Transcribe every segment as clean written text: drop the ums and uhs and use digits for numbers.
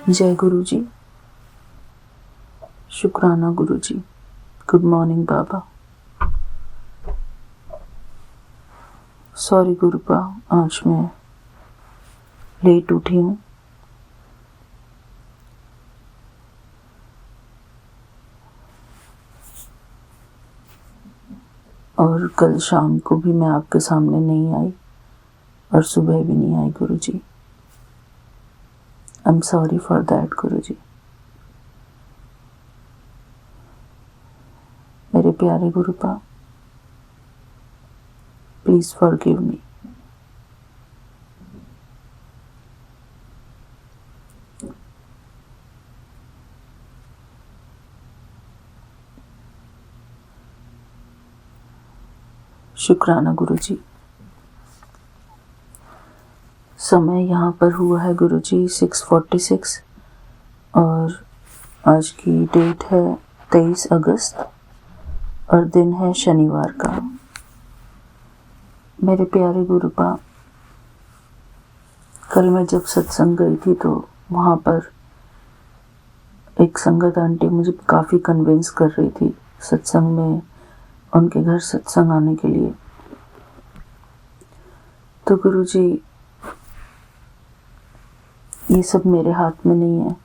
जय गुरु जी। शुक्राना गुरु जी। Good morning बाबा। Sorry गुरुपा, आज मैं लेट उठी हूँ। और कल शाम को भी मैं आपके सामने नहीं आई और सुबह भी नहीं आई Guru ji. I am sorry for that Guru ji. मेरे प्यारे गुरुपा, प्लीज फॉरगिव मी। शुक्राना गुरु जी। समय यहाँ पर हुआ है गुरु जी 6:46 और आज की डेट है 23 अगस्त और दिन है शनिवार का। मेरे प्यारे गुरुपा, कल मैं जब सत्संग गई थी तो वहाँ पर एक संगत आंटी मुझे काफ़ी कन्विंस कर रही थी सत्संग में, उनके घर सत्संग आने के लिए। तो गुरुजी, ये सब मेरे हाथ में नहीं है।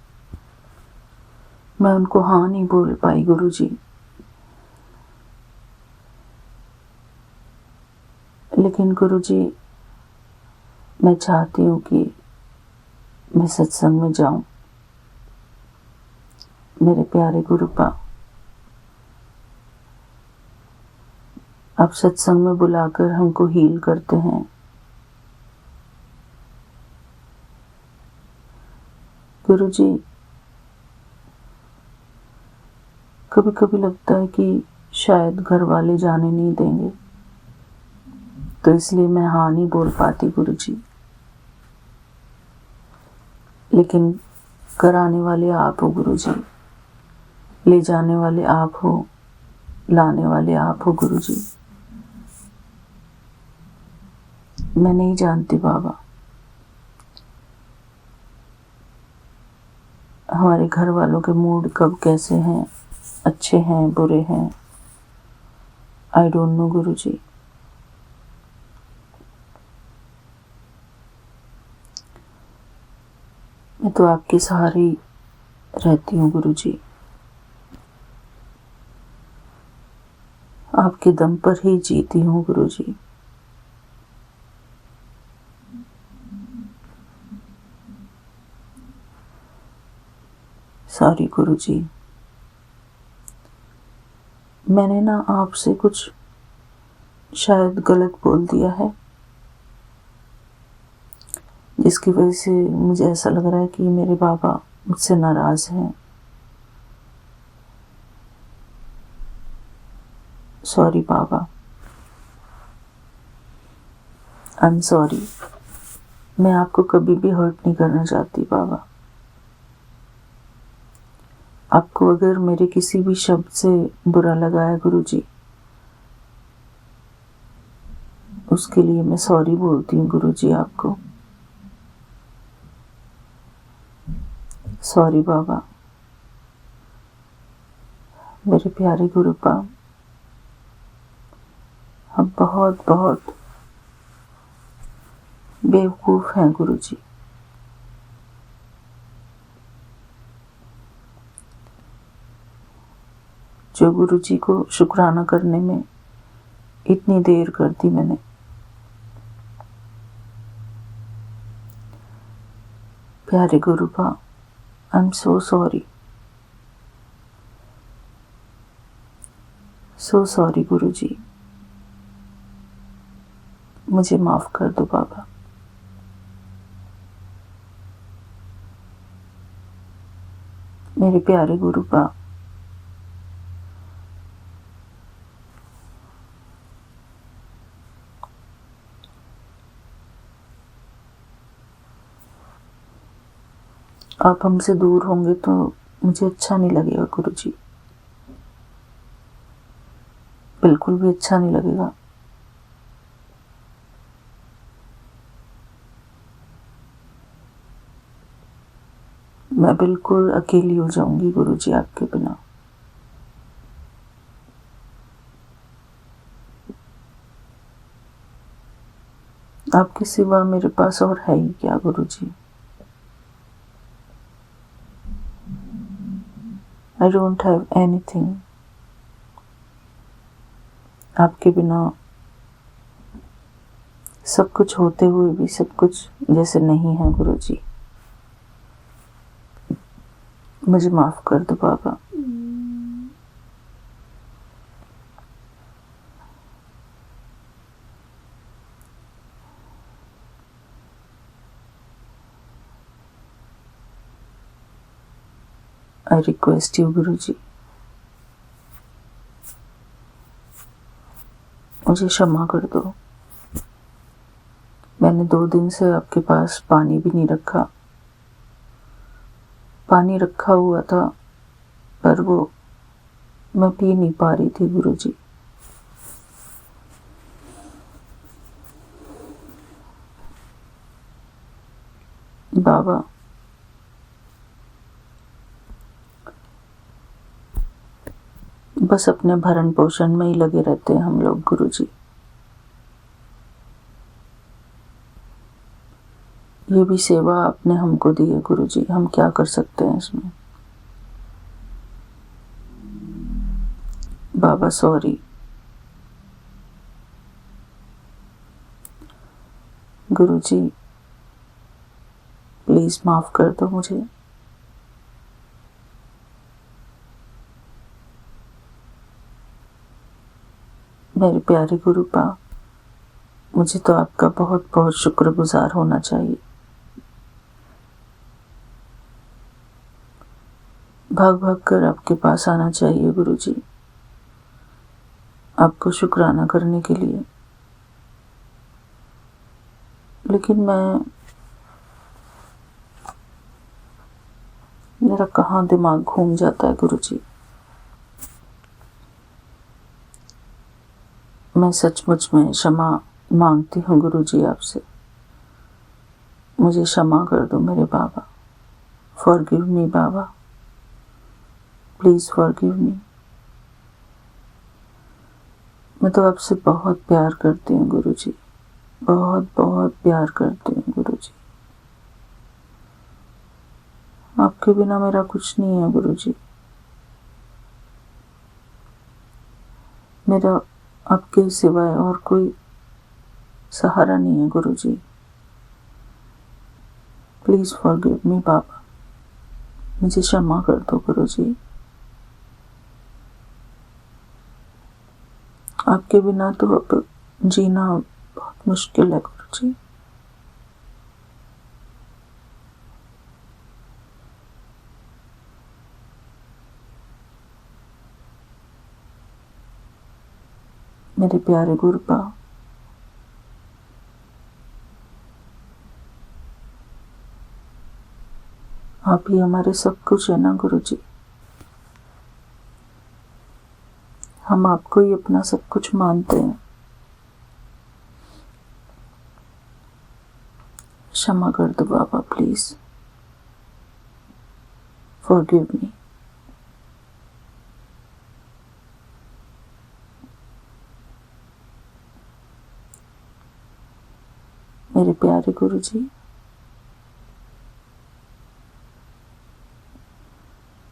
मैं उनको हाँ नहीं बोल पाई गुरुजी। लेकिन गुरुजी, मैं चाहती हूँ कि मैं सत्संग में जाऊं। मेरे प्यारे गुरुपा, आप सत्संग में बुलाकर हमको हील करते हैं। गुरुजी, कभी कभी लगता है कि शायद घर वाले जाने नहीं देंगे, तो इसलिए मैं हाँ नहीं बोल पाती गुरुजी। लेकिन कराने वाले आप हो गुरुजी, ले जाने वाले आप हो, लाने वाले आप हो गुरुजी। मैं नहीं जानती बाबा, हमारे घर वालों के मूड कब कैसे हैं, अच्छे हैं बुरे हैं, आई डोंट नो गुरुजी। मैं तो आपके सहारे रहती हूँ गुरुजी। आपके दम पर ही जीती हूँ गुरुजी। सॉरी गुरुजी, मैंने ना आपसे कुछ शायद गलत बोल दिया है, जिसकी वजह से मुझे ऐसा लग रहा है कि मेरे बाबा मुझसे नाराज हैं। Sorry Baba, I am sorry. मैं आपको कभी भी हर्ट नहीं करना चाहती बाबा। आपको अगर मेरे किसी भी शब्द से बुरा लगा है गुरुजी, उसके लिए मैं सॉरी बोलती हूँ गुरुजी आपको। सॉरी बाबा। मेरे प्यारे गुरुपा, हम बहुत बहुत बेवकूफ़ हैं गुरुजी। जो गुरुजी को शुक्राना करने में इतनी देर कर दी मैंने। प्यारे Gurupa, I am so sorry, so sorry Guruji. मुझे माफ कर दो बाबा। मेरे प्यारे गुरुपा, आप हमसे दूर होंगे तो मुझे अच्छा नहीं लगेगा गुरुजी, बिल्कुल भी अच्छा नहीं लगेगा। मैं बिल्कुल अकेली हो जाऊंगी गुरुजी आपके बिना। आपके सिवा मेरे पास और है ही क्या Guruji. I don't have anything. आपके बिना सब कुछ होते हुए भी सब कुछ जैसे नहीं है गुरुजी। मुझे माफ कर दो बाबा। आई रिक्वेस्ट यू गुरुजी, मुझे क्षमा कर दो। मैंने 2 दिन से आपके पास पानी भी नहीं रखा। पानी रखा हुआ था पर वो मैं पी नहीं पा रही थी गुरुजी। बाबा बस अपने भरण पोषण में ही लगे रहते हैं हम लोग गुरुजी। ये भी सेवा आपने हमको दी है गुरुजी, हम क्या कर सकते हैं इसमें। बाबा सॉरी। गुरुजी प्लीज माफ कर दो मुझे। मेरे प्यारे गुरुपा, मुझे तो आपका बहुत बहुत शुक्रगुजार होना चाहिए। भाग भाग कर आपके पास आना चाहिए गुरुजी, आपको शुक्राना करने के लिए। लेकिन मेरा कहाँ दिमाग घूम जाता है गुरुजी। मैं सचमुच में क्षमा मांगती हूँ गुरुजी आपसे। मुझे क्षमा कर दो मेरे Baba. Forgive me Baba, please forgive me. मैं तो आपसे बहुत प्यार करती हूँ गुरुजी, बहुत बहुत प्यार करती हूँ गुरुजी। आपके बिना मेरा कुछ नहीं है गुरुजी। मेरा आपके सिवाय और कोई सहारा नहीं है गुरुजी। प्लीज फॉरगिव मी बाबा, मुझे क्षमा कर दो गुरुजी। आपके बिना तो अब जीना बहुत मुश्किल है गुरुजी। मेरे प्यारे गुरुपा, आप ही हमारे सब कुछ है ना गुरुजी। हम आपको ही अपना सब कुछ मानते हैं। क्षमा कर दो बाबा, प्लीज फॉरगिव मी। मेरे प्यारे गुरुजी,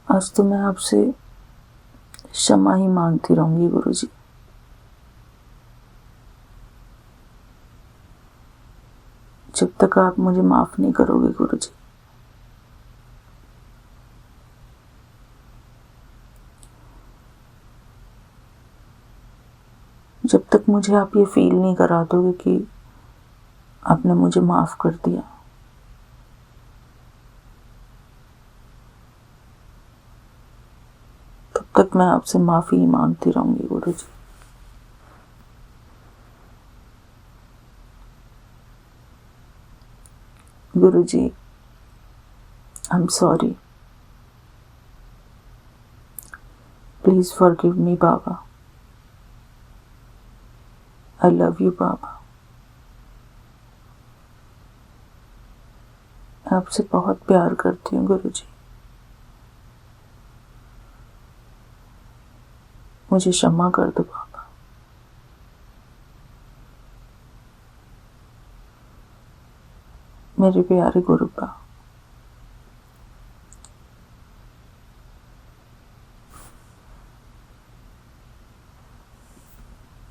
आज तो मैं आपसे क्षमा ही मांगती रहूंगी गुरुजी। जब तक आप मुझे माफ नहीं करोगे गुरुजी। जब तक मुझे आप ये फील नहीं करा दोगे कि आपने मुझे माफ कर दिया, तब तक मैं आपसे माफी ही मांगती रहूंगी Guruji. Guruji, I am sorry. Please forgive me Baba. I love you Baba. आपसे बहुत प्यार करती हूँ गुरुजी। मुझे क्षमा कर दो बाबा। मेरे प्यारे गुरुपा,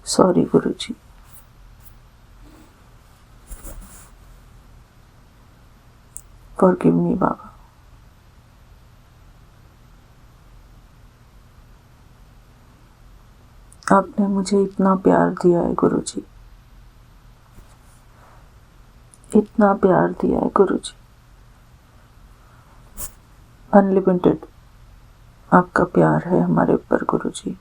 सॉरी गुरुजी। फॉरगिव मी बाबा। आपने मुझे इतना प्यार दिया है गुरुजी, इतना प्यार दिया है गुरुजी, अनलिमिटेड आपका प्यार है हमारे ऊपर गुरुजी।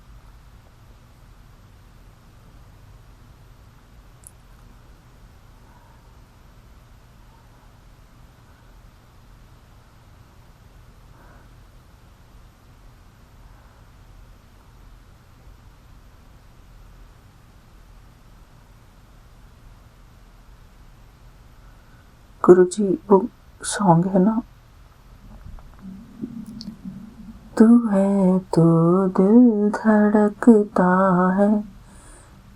गुरुजी वो सॉन्ग है ना, तू है तो दिल धड़कता है,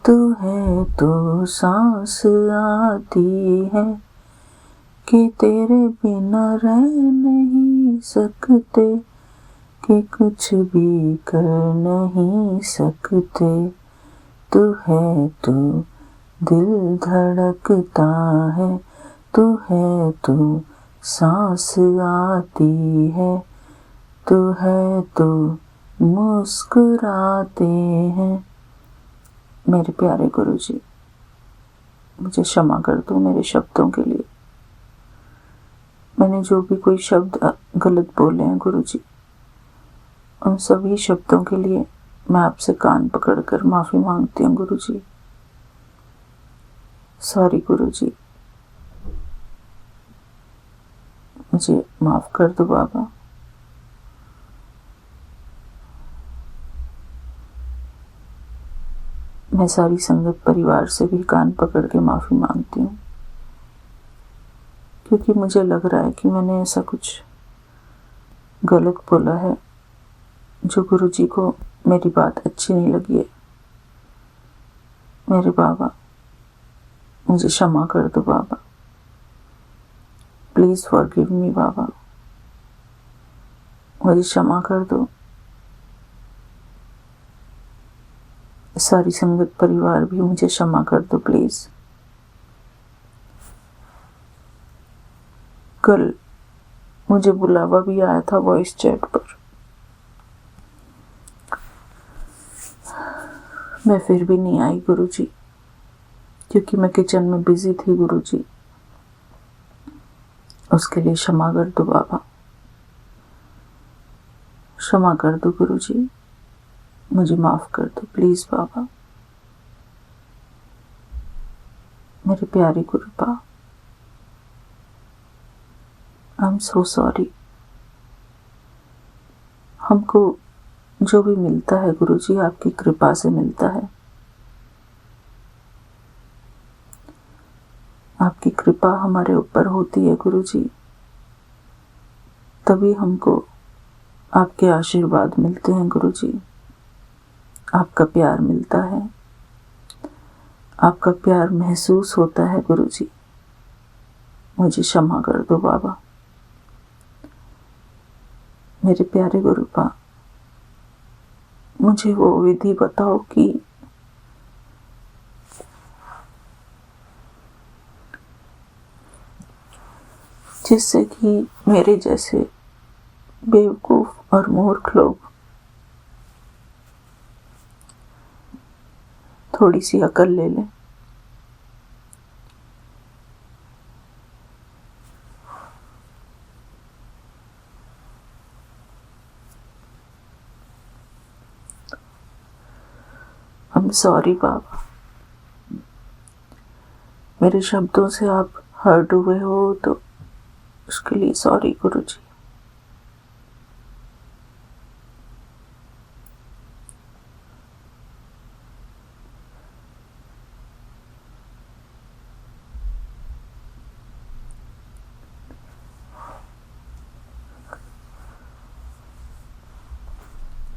तू है तो सांस आती है, कि तेरे बिना रह नहीं सकते, कि कुछ भी कर नहीं सकते। तू है तो दिल धड़कता है, तू है तो सांस आती है, तू है तो मुस्कुराते हैं। मेरे प्यारे गुरुजी, मुझे क्षमा कर दो मेरे शब्दों के लिए। मैंने जो भी कोई शब्द गलत बोले हैं गुरुजी, उन सभी शब्दों के लिए मैं आपसे कान पकड़कर माफ़ी मांगती हूँ गुरुजी। सॉरी गुरुजी, मुझे माफ़ कर दो बाबा। मैं सारी संगत परिवार से भी कान पकड़ के माफ़ी मांगती हूँ, क्योंकि मुझे लग रहा है कि मैंने ऐसा कुछ गलत बोला है जो गुरुजी को मेरी बात अच्छी नहीं लगी है। मेरे बाबा, मुझे क्षमा कर दो बाबा। प्लीज़ फॉरगिव मी बाबा, मुझे क्षमा कर दो। सारी संगत परिवार भी मुझे क्षमा कर दो प्लीज़। कल मुझे बुलावा भी आया था वॉइस चैट पर, मैं फिर भी नहीं आई गुरुजी, क्योंकि मैं किचन में बिजी थी गुरुजी। उसके लिए क्षमा कर दो बाबा, क्षमा कर दो गुरुजी, मुझे माफ़ कर दो प्लीज़ बाबा। मेरे प्यारे Gurupa, I am so sorry. हमको जो भी मिलता है गुरुजी आपकी कृपा से मिलता है। आपकी कृपा हमारे ऊपर होती है गुरुजी, तभी हमको आपके आशीर्वाद मिलते हैं गुरुजी। आपका प्यार मिलता है, आपका प्यार महसूस होता है गुरुजी। मुझे क्षमा कर दो बाबा। मेरे प्यारे गुरुपा, मुझे वो विधि बताओ कि जिससे कि मेरे जैसे बेवकूफ़ और मूर्ख लोग थोड़ी सी अकल ले लें। आई एम सॉरी बाबा, मेरे शब्दों से आप हर्ट हुए हो तो उसके लिए सॉरी गुरुजी।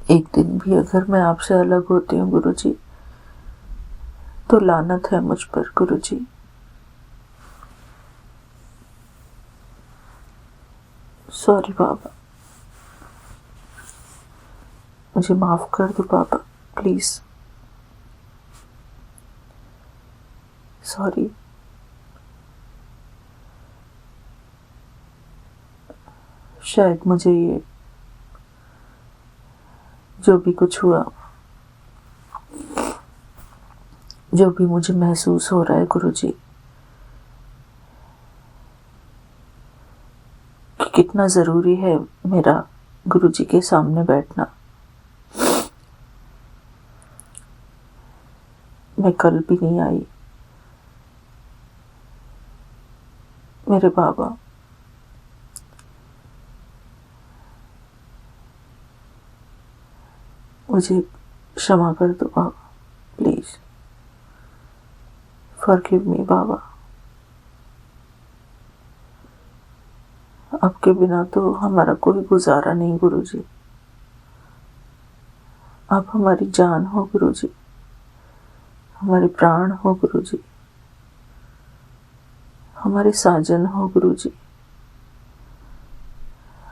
एक दिन भी अगर मैं आपसे अलग होती हूँ गुरुजी, तो लानत है मुझ पर गुरुजी। सॉरी बाबा, मुझे माफ कर दो बाबा, प्लीज। सॉरी। शायद मुझे ये जो भी कुछ हुआ, जो भी मुझे महसूस हो रहा है गुरुजी, कि कितना ज़रूरी है मेरा गुरुजी के सामने बैठना। मैं कल भी नहीं आई। मेरे बाबा, मुझे क्षमा कर दो बाबा, प्लीज फॉरगिव मी बाबा। आपके बिना तो हमारा कोई गुजारा नहीं गुरुजी। आप हमारी जान हो गुरुजी, हमारे प्राण हो गुरुजी, हमारे साजन हो गुरुजी,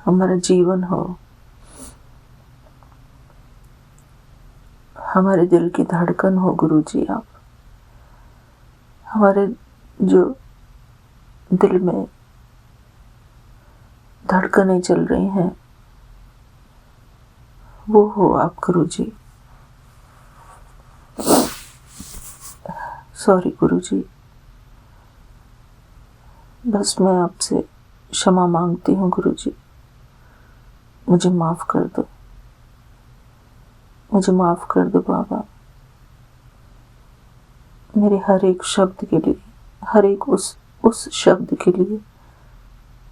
हमारा जीवन हो, हमारे दिल की धड़कन हो गुरुजी। आप हमारे जो दिल में धड़कनें चल रही हैं, वो हो आप गुरुजी। सॉरी गुरुजी, बस मैं आपसे क्षमा मांगती हूँ गुरुजी। मुझे माफ कर दो, मुझे माफ कर दो बाबा। मेरे हर एक शब्द के लिए, हर एक उस शब्द के लिए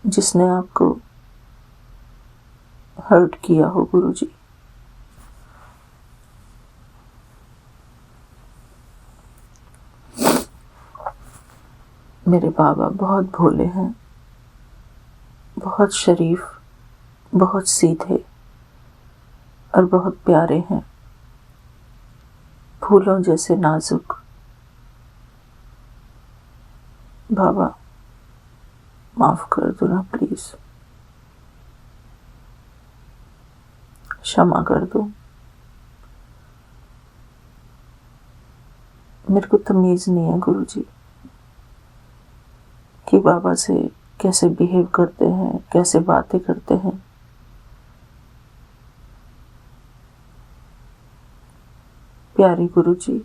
जिसने आपको हर्ट किया हो गुरुजी। मेरे बाबा बहुत भोले हैं, बहुत शरीफ, बहुत सीधे और बहुत प्यारे हैं, फूलों जैसे नाजुक। बाबा माफ कर दो ना प्लीज, क्षमा कर दो। मेरे को तमीज नहीं है गुरुजी कि बाबा से कैसे बिहेव करते हैं, कैसे बातें करते हैं। प्यारी गुरुजी,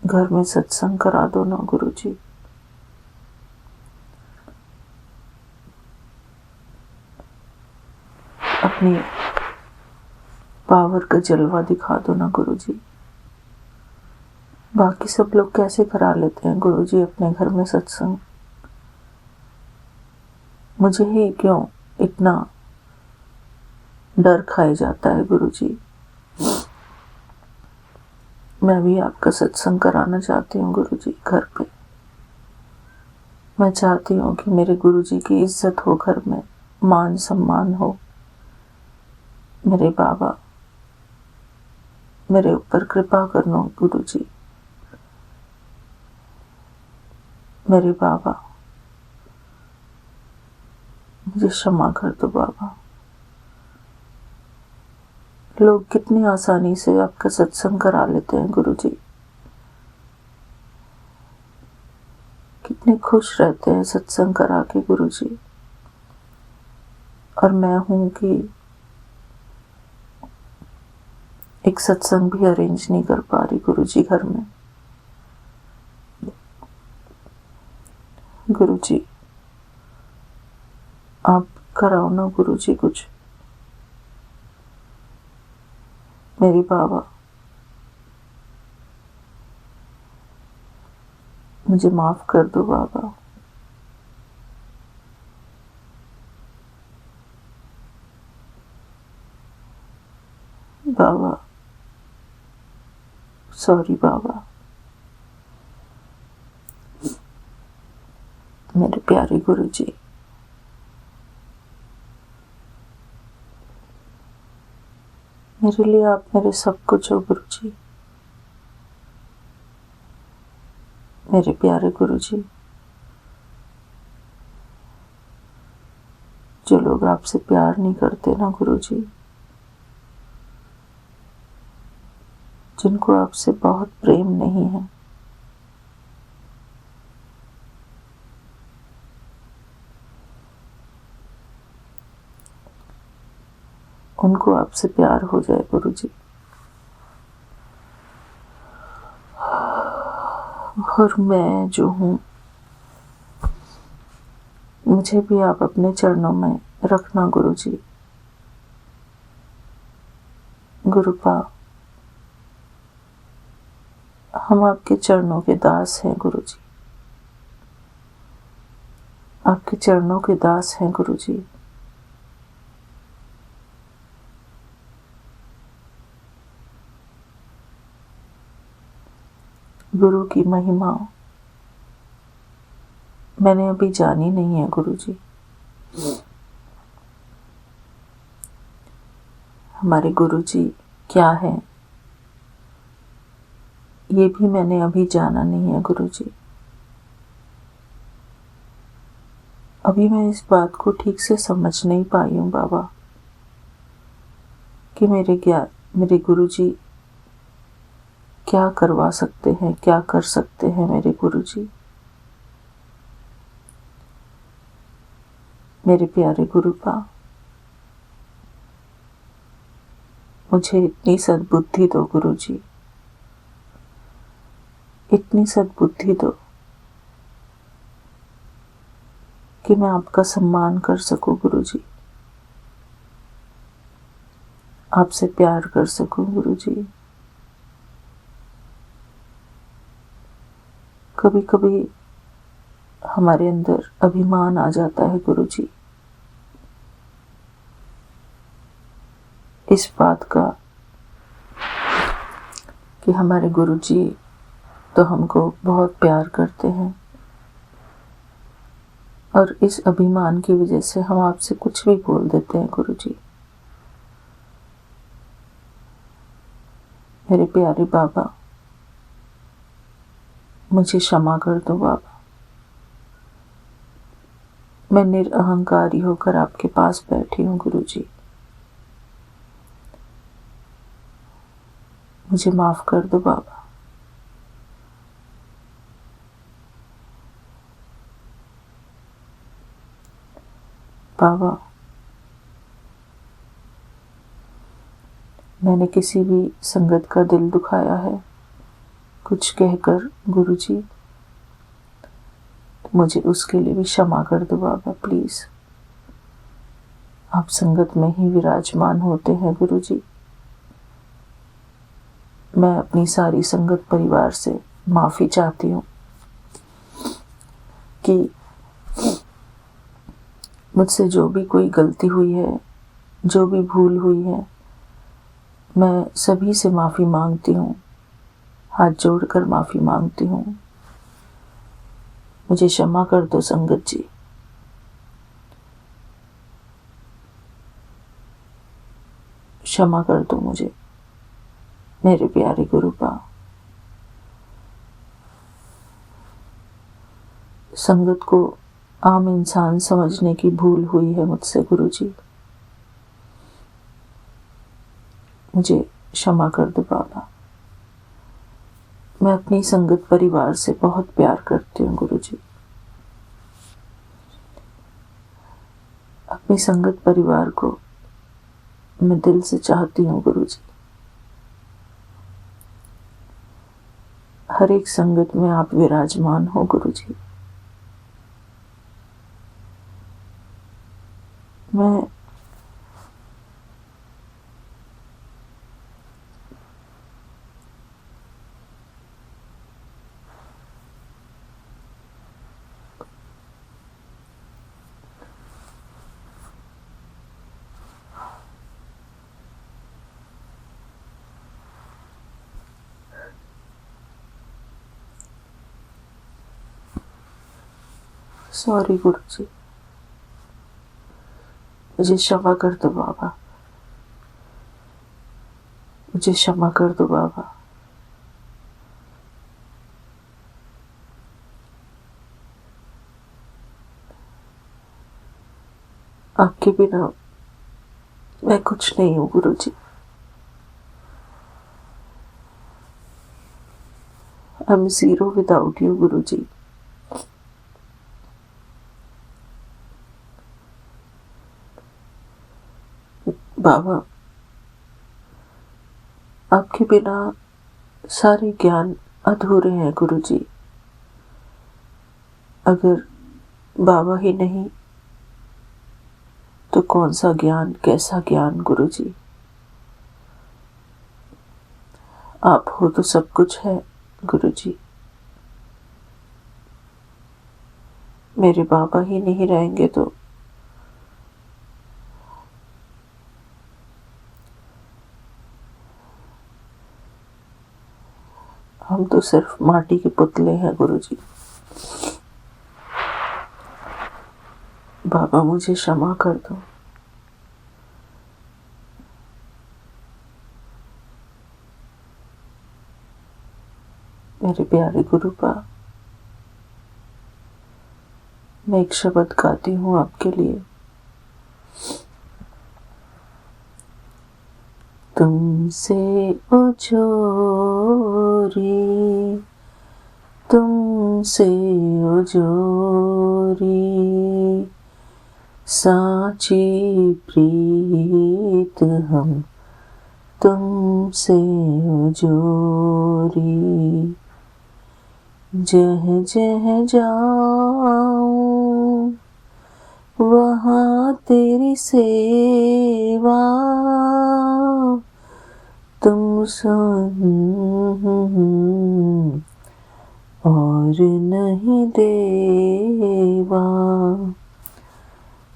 घर में सत्संग करा दो ना गुरुजी। अपनी पावर का जलवा दिखा दो ना गुरुजी। बाकी सब लोग कैसे करा लेते हैं गुरुजी अपने घर में सत्संग, मुझे ही क्यों इतना डर खाए जाता है गुरुजी। मैं भी आपका सत्संग कराना चाहती हूँ गुरुजी घर पे। मैं चाहती हूँ कि मेरे गुरुजी की इज्जत हो घर में, मान सम्मान हो। मेरे बाबा, मेरे ऊपर कृपा करना गुरुजी। मेरे बाबा, मुझे क्षमा कर दो बाबा। लोग कितनी आसानी से आपका सत्संग करा लेते हैं गुरुजी, कितने खुश रहते हैं सत्संग करा के गुरुजी। और मैं हूं कि एक सत्संग भी अरेंज नहीं कर पा रही गुरुजी घर में। गुरुजी आप कराओ ना गुरुजी कुछ। मेरे बाबा, मुझे माफ कर दो बाबा। बाबा सॉरी बाबा। मेरे प्यारे गुरुजी, मेरे लिए आप मेरे सब कुछ हो गुरुजी। मेरे प्यारे गुरुजी, जो लोग आपसे प्यार नहीं करते ना गुरुजी, जिनको आपसे बहुत प्रेम नहीं है, उनको आपसे प्यार हो जाए गुरुजी। और मैं जो हूँ, मुझे भी आप अपने चरणों में रखना गुरुजी। गुरुपा, हम आपके चरणों के दास हैं गुरुजी। आपके चरणों के दास हैं गुरुजी। गुरु की महिमा मैंने अभी जानी नहीं है गुरुजी। हमारे गुरुजी क्या है, ये भी मैंने अभी जाना नहीं है गुरुजी। अभी मैं इस बात को ठीक से समझ नहीं पाई हूँ बाबा कि मेरे गुरुजी क्या करवा सकते हैं, क्या कर सकते हैं मेरे गुरुजी। मेरे प्यारे गुरुपा, मुझे इतनी सद्बुद्धि दो गुरुजी, इतनी सद्बुद्धि दो कि मैं आपका सम्मान कर सकूं गुरुजी, आपसे प्यार कर सकूं गुरुजी। कभी कभी हमारे अंदर अभिमान आ जाता है गुरुजी, इस बात का कि हमारे गुरुजी तो हमको बहुत प्यार करते हैं और इस अभिमान की वजह से हम आपसे कुछ भी बोल देते हैं गुरुजी। मेरे प्यारे बाबा, मुझे क्षमा कर दो बाबा। मैं निरअहंकारी होकर आपके पास बैठी हूँ गुरुजी, मुझे माफ कर दो बाबा। बाबा, मैंने किसी भी संगत का दिल दुखाया है कुछ कहकर गुरुजी, तो मुझे उसके लिए भी क्षमा कर दो बाबा प्लीज। आप संगत में ही विराजमान होते हैं गुरुजी। मैं अपनी सारी संगत परिवार से माफी चाहती हूँ कि मुझसे जो भी कोई गलती हुई है, जो भी भूल हुई है, मैं सभी से माफी मांगती हूँ, हाथ जोड़कर माफी मांगती हूँ। मुझे क्षमा कर दो संगत जी। क्षमा कर दो मुझे मेरे प्यारे गुरुपा। संगत को आम इंसान समझने की भूल हुई है मुझसे गुरुजी, मुझे क्षमा कर दो बाबा। मैं अपनी संगत परिवार से बहुत प्यार करती हूँ गुरुजी। अपनी संगत परिवार को मैं दिल से चाहती हूँ गुरुजी। हर एक संगत में आप विराजमान हो गुरुजी। मैं सॉरी गुरुजी, मुझे क्षमा कर दो बाबा। मुझे क्षमा कर दो बाबा। आपके बिना मैं कुछ नहीं हूँ गुरुजी। I'm zero without you गुरुजी। बाबा, आपके बिना सारे ज्ञान अधूरे हैं गुरुजी। अगर बाबा ही नहीं तो कौन सा ज्ञान, कैसा ज्ञान गुरुजी। आप हो तो सब कुछ है गुरुजी। मेरे बाबा ही नहीं रहेंगे तो हम तो सिर्फ माटी के पुतले हैं गुरुजी। बाबा मुझे क्षमा कर दो। मेरे प्यारे गुरुपा, मैं एक शब्द गाती हूँ आपके लिए। तुमसे ओ जोरी, तुमसे ओ जोरी, साची प्रीत हम तुमसे ओ जोरी। जह जह जाऊं वहाँ तेरी सेवा, तुम सुन और नहीं देवा।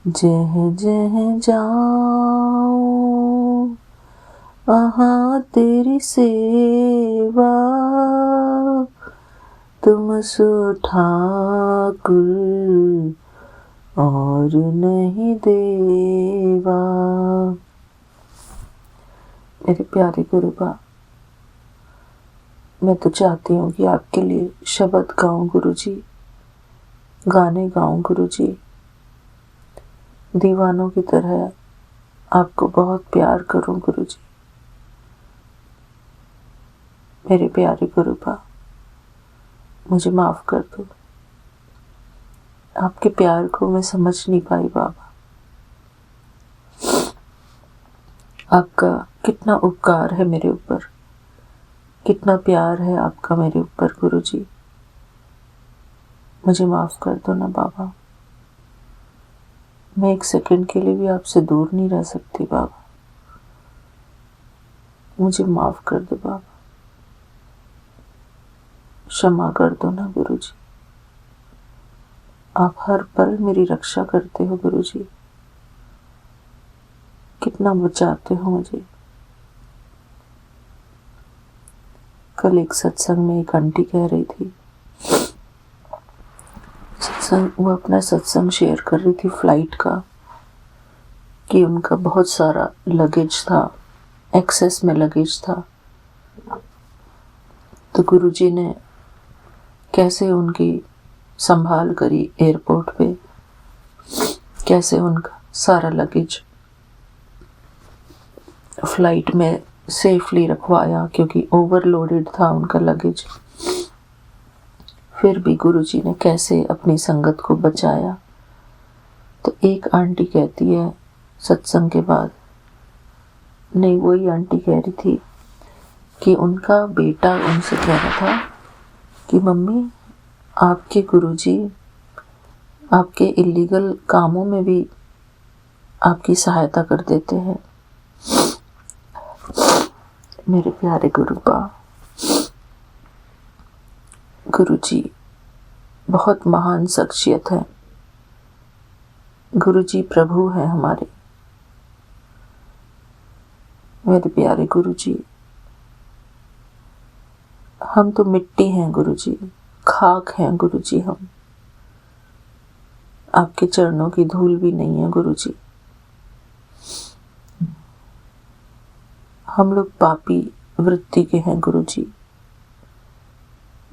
जह जह जाऊं वहाँ तेरी सेवा, तुम सो ठाकुर और नहीं देवा। मेरे प्यारे गुरुबा, मैं तो चाहती हूँ कि आपके लिए शब्द गाऊं गुरुजी, गाने गाऊं गुरुजी, दीवानों की तरह आपको बहुत प्यार करूं गुरुजी। मेरे प्यारे गुरुबा, मुझे माफ कर दो। आपके प्यार को मैं समझ नहीं पाई बाबा। आपका कितना उपकार है मेरे ऊपर, कितना प्यार है आपका मेरे ऊपर गुरुजी। मुझे माफ कर दो ना बाबा। मैं एक सेकंड के लिए भी आपसे दूर नहीं रह सकती बाबा। मुझे माफ कर दो बाबा, क्षमा कर दो ना गुरुजी। आप हर पल मेरी रक्षा करते हो गुरुजी, कितना बचाते हो मुझे। कल एक सत्संग में एक आंटी कह रही थी, वो अपना सत्संग शेयर कर रही थी फ्लाइट का, कि उनका बहुत सारा लगेज था, एक्सेस में लगेज था। तो गुरुजी ने कैसे उनकी संभाल करी एयरपोर्ट पे, कैसे उनका सारा लगेज फ्लाइट में सेफली रखवाया, क्योंकि ओवरलोडेड था उनका लगेज। फिर भी गुरुजी ने कैसे अपनी संगत को बचाया। तो एक आंटी कहती है सत्संग के बाद, नहीं वही आंटी कह रही थी कि उनका बेटा उनसे कह रहा था कि मम्मी, आपके गुरुजी आपके इलीगल कामों में भी आपकी सहायता कर देते हैं। मेरे प्यारे गुरुपा, गुरुजी बहुत महान शख्सियत है। गुरुजी प्रभु हैं हमारे। मेरे प्यारे गुरुजी, हम तो मिट्टी हैं गुरुजी, खाक हैं गुरुजी। हम आपके चरणों की धूल भी नहीं है गुरुजी। हम लोग पापी वृत्ति के हैं गुरुजी,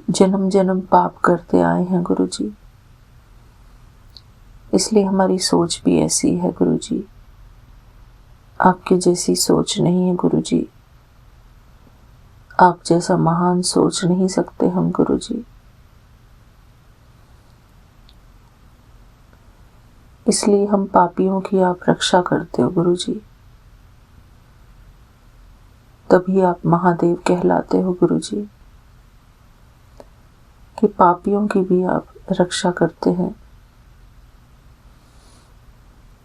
जन्म जन्म पाप करते आए हैं गुरुजी, इसलिए हमारी सोच भी ऐसी है गुरुजी। आपके जैसी सोच नहीं है गुरुजी, आप जैसा महान सोच नहीं सकते हम गुरुजी। इसलिए हम पापियों की आप रक्षा करते हो गुरुजी, तभी आप महादेव कहलाते हो गुरुजी, कि पापियों की भी आप रक्षा करते हैं।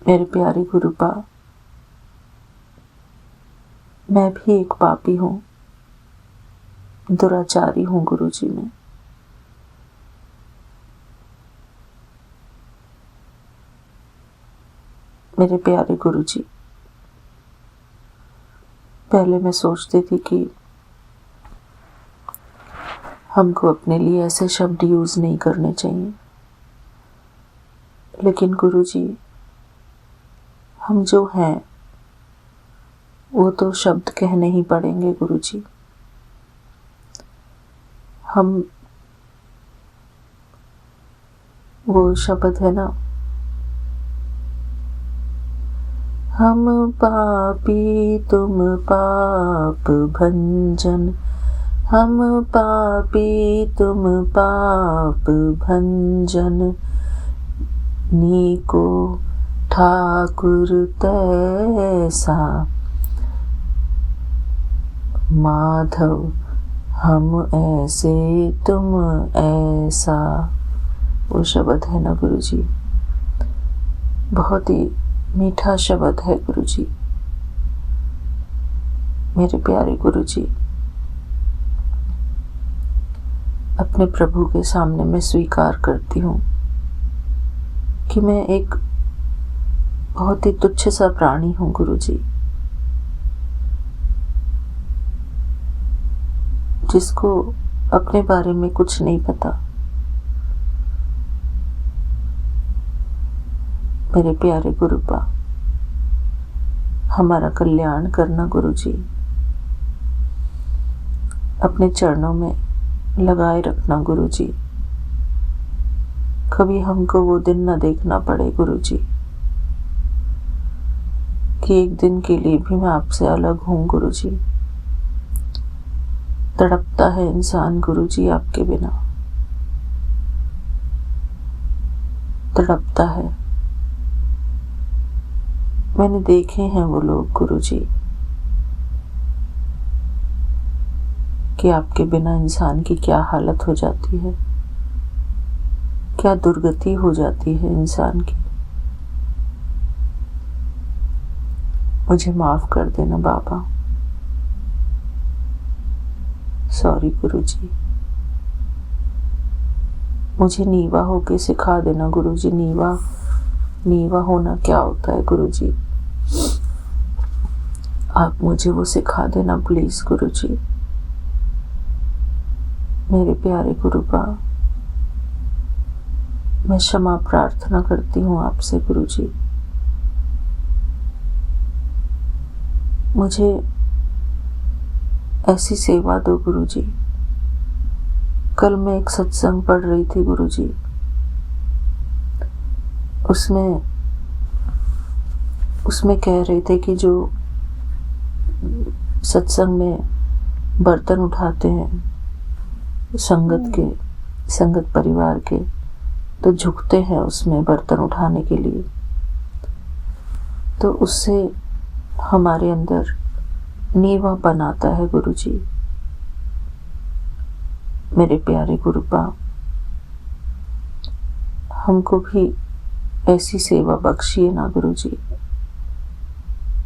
मेरे प्यारे गुरुपा, मैं भी एक पापी हूँ, दुराचारी हूँ गुरुजी मैं। मेरे प्यारे गुरुजी, पहले मैं सोचती थी कि हमको अपने लिए ऐसे शब्द यूज़ नहीं करने चाहिए, लेकिन गुरुजी हम जो हैं वो तो शब्द कहने ही पड़ेंगे गुरुजी। हम वो शब्द है ना, हम पापी तुम पाप भंजन, हम पापी तुम पाप भंजन, नीको ठाकुर तैसा, माधव हम ऐसे तुम ऐसा। वो शब्द है ना गुरुजी, बहुत ही मीठा शब्द है गुरुजी। मेरे प्यारे गुरुजी, अपने प्रभु के सामने मैं स्वीकार करती हूँ कि मैं एक बहुत ही तुच्छ सा प्राणी हूँ गुरुजी, जिसको अपने बारे में कुछ नहीं पता। मेरे प्यारे गुरुपा, हमारा कल्याण करना गुरुजी, अपने चरणों में लगाए रखना गुरुजी। कभी हमको वो दिन न देखना पड़े गुरुजी कि एक दिन के लिए भी मैं आपसे अलग हूँ गुरुजी। तड़पता है इंसान गुरुजी आपके बिना, तड़पता है। मैंने देखे हैं वो लोग गुरुजी कि आपके बिना इंसान की क्या हालत हो जाती है, क्या दुर्गति हो जाती है इंसान की। मुझे माफ कर देना बाबा, सॉरी गुरुजी। मुझे नीवा होके सिखा देना गुरुजी, नीवा होना क्या होता है गुरुजी, आप मुझे वो सिखा देना प्लीज गुरुजी। मेरे प्यारे गुरुपा, मैं क्षमा प्रार्थना करती हूँ आपसे गुरुजी। मुझे ऐसी सेवा दो गुरुजी। कल मैं एक सत्संग पढ़ रही थी गुरुजी, उसमें कह रहे थे कि जो सत्संग में बर्तन उठाते हैं संगत परिवार के, तो झुकते हैं उसमें बर्तन उठाने के लिए, तो उससे हमारे अंदर नीवापन आता है गुरुजी। मेरे प्यारे गुरुपा, हमको भी ऐसी सेवा बख्शिए ना गुरुजी,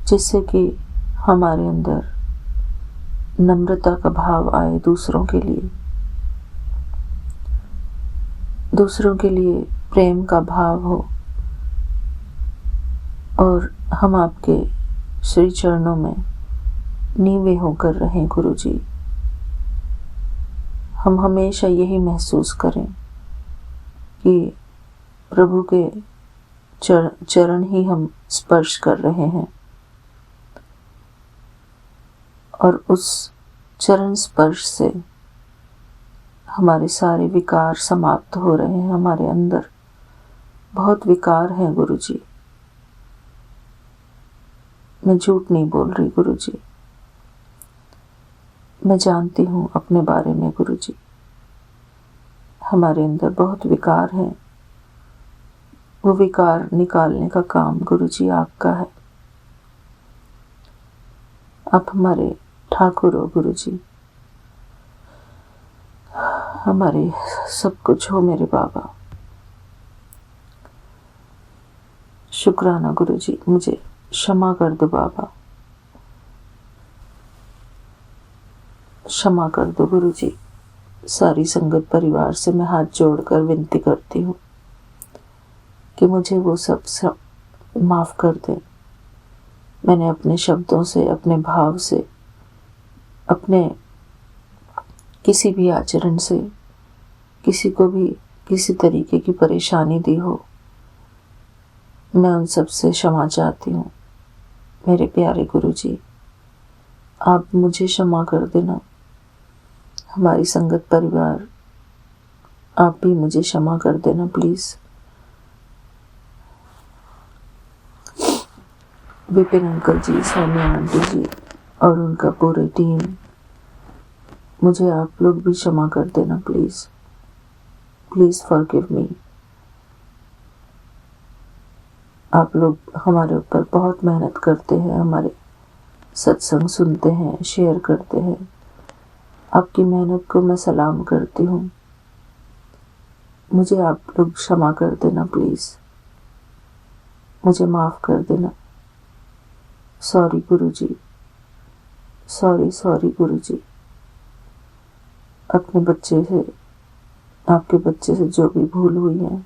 जिससे कि हमारे अंदर नम्रता का भाव आए, दूसरों के लिए प्रेम का भाव हो, और हम आपके श्री चरणों में नीवे होकर रहें गुरुजी। हम हमेशा यही महसूस करें कि प्रभु के चरण ही हम स्पर्श कर रहे हैं। और उस चरण स्पर्श से हमारे सारे विकार समाप्त हो रहे हैं। हमारे अंदर बहुत विकार हैं गुरुजी, मैं झूठ नहीं बोल रही गुरुजी, मैं जानती हूँ अपने बारे में गुरुजी, हमारे अंदर बहुत विकार हैं। वो विकार निकालने का काम गुरुजी आपका है। आप हमारे ठाकुर हो गुरुजी, हमारे सब कुछ हो मेरे बाबा। शुक्राना गुरुजी, मुझे क्षमा कर दो बाबा, क्षमा कर दो गुरुजी। सारी संगत परिवार से मैं हाथ जोड़कर विनती करती हूँ कि मुझे वो सब माफ कर दें। मैंने अपने शब्दों से, अपने भाव से, अपने किसी भी आचरण से किसी को भी किसी तरीके की परेशानी दी हो, मैं उन सब से क्षमा चाहती हूँ। मेरे प्यारे गुरुजी, आप मुझे क्षमा कर देना। हमारी संगत परिवार, आप भी मुझे क्षमा कर देना please. Vipin uncle ji, Sonia aunty ji और उनका पूरी टीम, मुझे आप लोग भी क्षमा कर देना प्लीज़। Please forgive me. आप लोग हमारे ऊपर बहुत मेहनत करते हैं, हमारे सत्संग सुनते हैं, शेयर करते हैं। आपकी मेहनत को मैं सलाम करती हूँ। मुझे आप लोग क्षमा कर देना प्लीज़, मुझे माफ़ कर देना। सॉरी गुरुजी, सॉरी गुरुजी। अपने बच्चे से, आपके बच्चे से जो भी भूल हुई है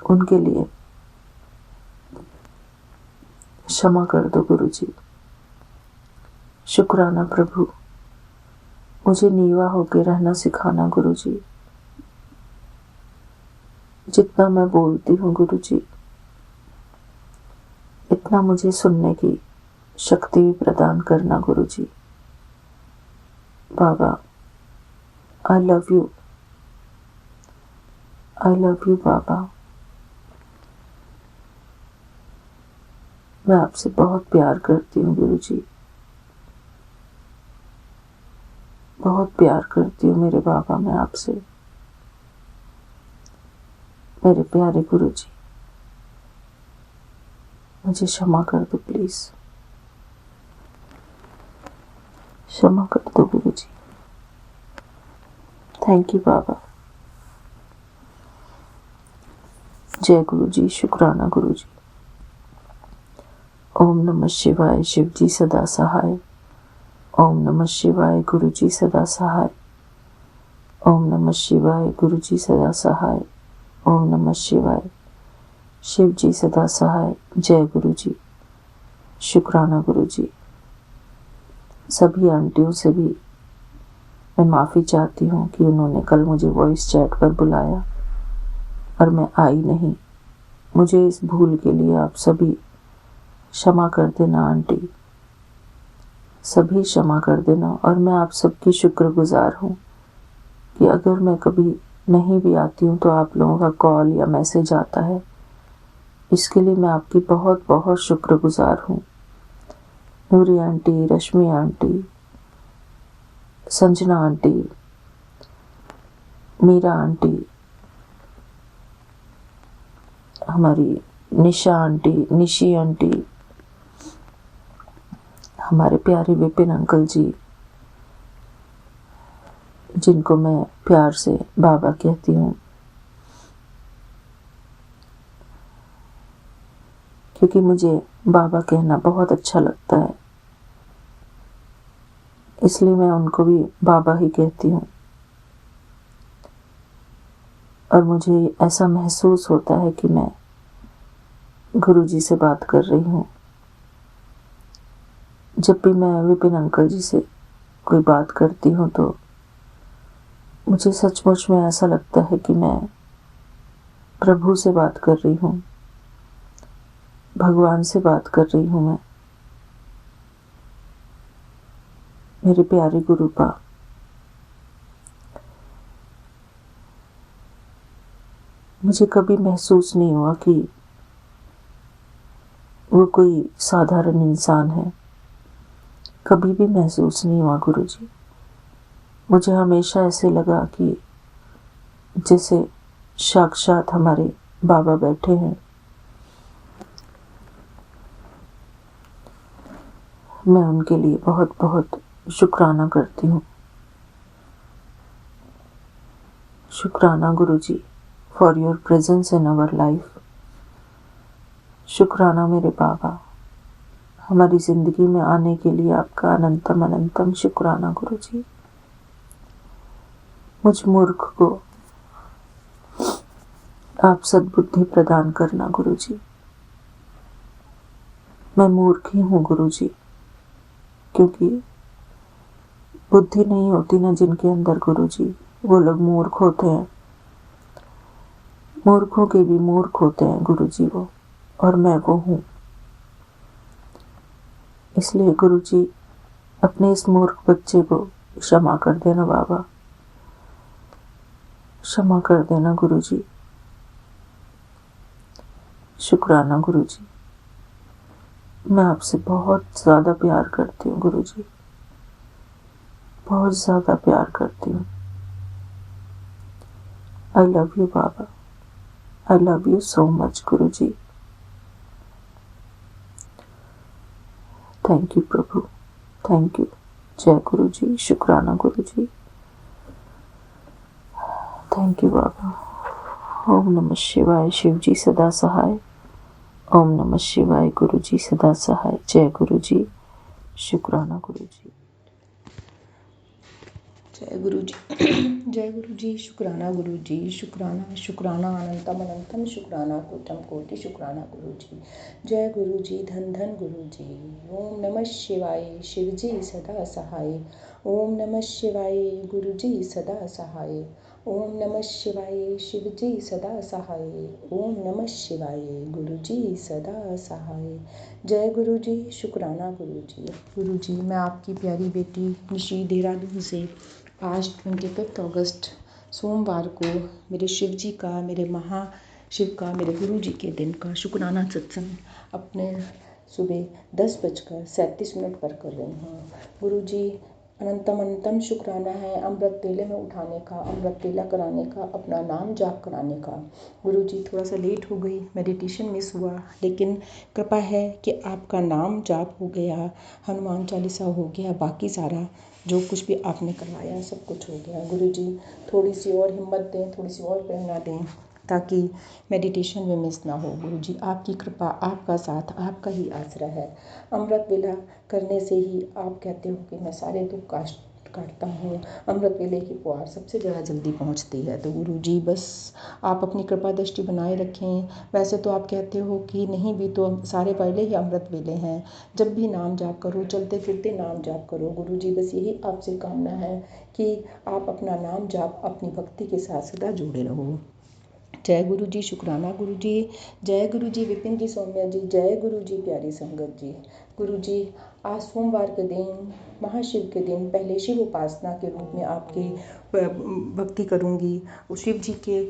उनके लिए क्षमा कर दो गुरुजी। शुक्राना प्रभु, मुझे नीवा होकर रहना सिखाना गुरुजी। जितना मैं बोलती हूँ गुरुजी, इतना मुझे सुनने की शक्ति भी प्रदान करना Guruji. Baba, I love you, I love you Baba. मैं आपसे बहुत प्यार करती हूँ गुरुजी, बहुत प्यार करती हूँ मेरे बाबा मैं आपसे। मेरे प्यारे गुरुजी, मुझे क्षमा कर दो प्लीज, क्षमा कर दो गुरुजी। थैंक यू बाबा। जय गुरुजी, शुक्राना गुरुजी। ओम नमः शिवाय, शिव जी सदा सहाय। ओम नमः शिवाय, गुरु जी सदा सहाय। ओम नमः शिवाय, गुरु जी सदा सहाय। ओम नमः शिवाय, शिव जी सदा सहाय। जय गुरु जी, शुक्राना गुरु जी। सभी आंटियों से भी मैं माफ़ी चाहती हूँ कि उन्होंने कल मुझे वॉइस चैट पर बुलाया और मैं आई नहीं। मुझे इस भूल के लिए आप सभी क्षमा कर देना आंटी, सभी क्षमा कर देना। और मैं आप सबकी शुक्रगुजार हूँ कि अगर मैं कभी नहीं भी आती हूँ तो आप लोगों का कॉल या मैसेज आता है, इसके लिए मैं आपकी बहुत बहुत शुक्रगुजार हूँ। Noori aunty, Rashmi aunty, Sanjana aunty, Meera aunty, हमारी निशा आंटी, निशी आंटी, हमारे प्यारे विपिन अंकल जी, जिनको मैं प्यार से बाबा कहती हूँ, क्योंकि मुझे बाबा कहना बहुत अच्छा लगता है, इसलिए मैं उनको भी बाबा ही कहती हूँ। और मुझे ऐसा महसूस होता है कि मैं गुरुजी से बात कर रही हूँ। जब भी मैं विपिन अंकल जी से कोई बात करती हूँ तो मुझे सचमुच में ऐसा लगता है कि मैं प्रभु से बात कर रही हूँ, भगवान से बात कर रही हूँ मैं। मेरे प्यारे गुरुपा, मुझे कभी महसूस नहीं हुआ कि वो कोई साधारण इंसान है। कभी भी महसूस नहीं हुआ गुरुजी। मुझे हमेशा ऐसे लगा कि जैसे साक्षात हमारे बाबा बैठे हैं। मैं उनके लिए बहुत बहुत शुक्राना करती हूँ। शुक्राना Guruji for your presence in our life. शुक्राना मेरे बाबा, हमारी जिंदगी में आने के लिए आपका अनंतम अनंतम शुक्राना गुरुजी। मुझ मूर्ख को आप सद्बुद्धि प्रदान करना गुरुजी। मैं मूर्ख ही हूँ गुरुजी, क्योंकि बुद्धि नहीं होती ना जिनके अंदर गुरुजी, वो लोग मूर्ख होते हैं। मूर्खों के भी मूर्ख होते हैं गुरुजी वो, और मैं वो हूँ। इसलिए गुरुजी अपने इस मूर्ख बच्चे को क्षमा कर देना बाबा, क्षमा कर देना गुरुजी। शुक्राना गुरुजी, मैं आपसे बहुत ज़्यादा प्यार करती हूँ गुरुजी, बहुत ज़्यादा प्यार करती हूँ। आई love you Baba, I love you so much Guruji. Thank you Prabhu, thank you. जय गुरुजी, शुक्राना गुरुजी, थैंक यू बाबा। ओम नमः शिवाय, शिव जी सदा सहाय। ओम नमः शिवाय, गुरु जी सदा सहाय। जय गुरु जी, शुक्राना गुरु जी। जय गुरु जी। जय गुरु जी, शुक्राना गुरु जी, शुक्राना शुक्राना अनंतम अनंतम शुक्राना कोटम कोटि शुक्राना गुरु जी। जय गुरु जी, धन धन गुरु जी। ओम नमः शिवाय, शिव जी सदा सहाय। ओम नमः शिवाय, गुरु जी सदा सहाय। ओम नमः शिवाय, शिव जी सदा सहाय। ओम नमः शिवाय, गुरु जी सदा सहाय। जय गुरु जी, शुक्राना गुरु जी। गुरु जी, मैं आपकी प्यारी बेटी निशी देहरादून से आज 25 अगस्त सोमवार को मेरे शिव जी का, मेरे महाशिव का, मेरे गुरु जी के दिन का शुक्राना सत्संग अपने सुबह 10:37 पर कर रही हूँ। गुरु जी, अनंतम अनंतम शुक्राना है अमृत वेले में उठाने का, अमृत वेला कराने का, अपना नाम जाप कराने का। गुरु जी, थोड़ा सा लेट हो गई, मेडिटेशन मिस हुआ, लेकिन कृपा है कि आपका नाम जाप हो गया, हनुमान चालीसा हो गया, बाकी सारा जो कुछ भी आपने करवाया सब कुछ हो गया। गुरु जी, थोड़ी सी और हिम्मत दें, थोड़ी सी और प्रेरणा दें, ताकि मेडिटेशन में मिस ना हो। गुरु जी, आपकी कृपा, आपका साथ, आपका ही आसरा है। अमृत वेला करने से ही आप कहते हो कि मैं सारे दुख काटता हूँ। अमृत वेले की पुआर सबसे ज़्यादा जल्दी पहुँचती है। तो गुरु जी, बस आप अपनी कृपा दृष्टि बनाए रखें। वैसे तो आप कहते हो कि नहीं भी तो सारे पहले ही अमृत वेले हैं, जब भी नाम जाप करो, चलते फिरते नाम जाप करो। गुरु जी, बस यही आपसे कामना है कि आप अपना नाम जाप अपनी भक्ति के साथ सदा जुड़े रहो। जय गुरु जी, शुक्राना गुरु जी। जय गुरु जी, विपिन जी सौम्या जी। जय गुरु जी, प्यारी संगत जी। गुरु जी, आज सोमवार के दिन, महाशिव के दिन, पहले शिव उपासना के रूप में आपकी भक्ति करूंगी। शिव जी के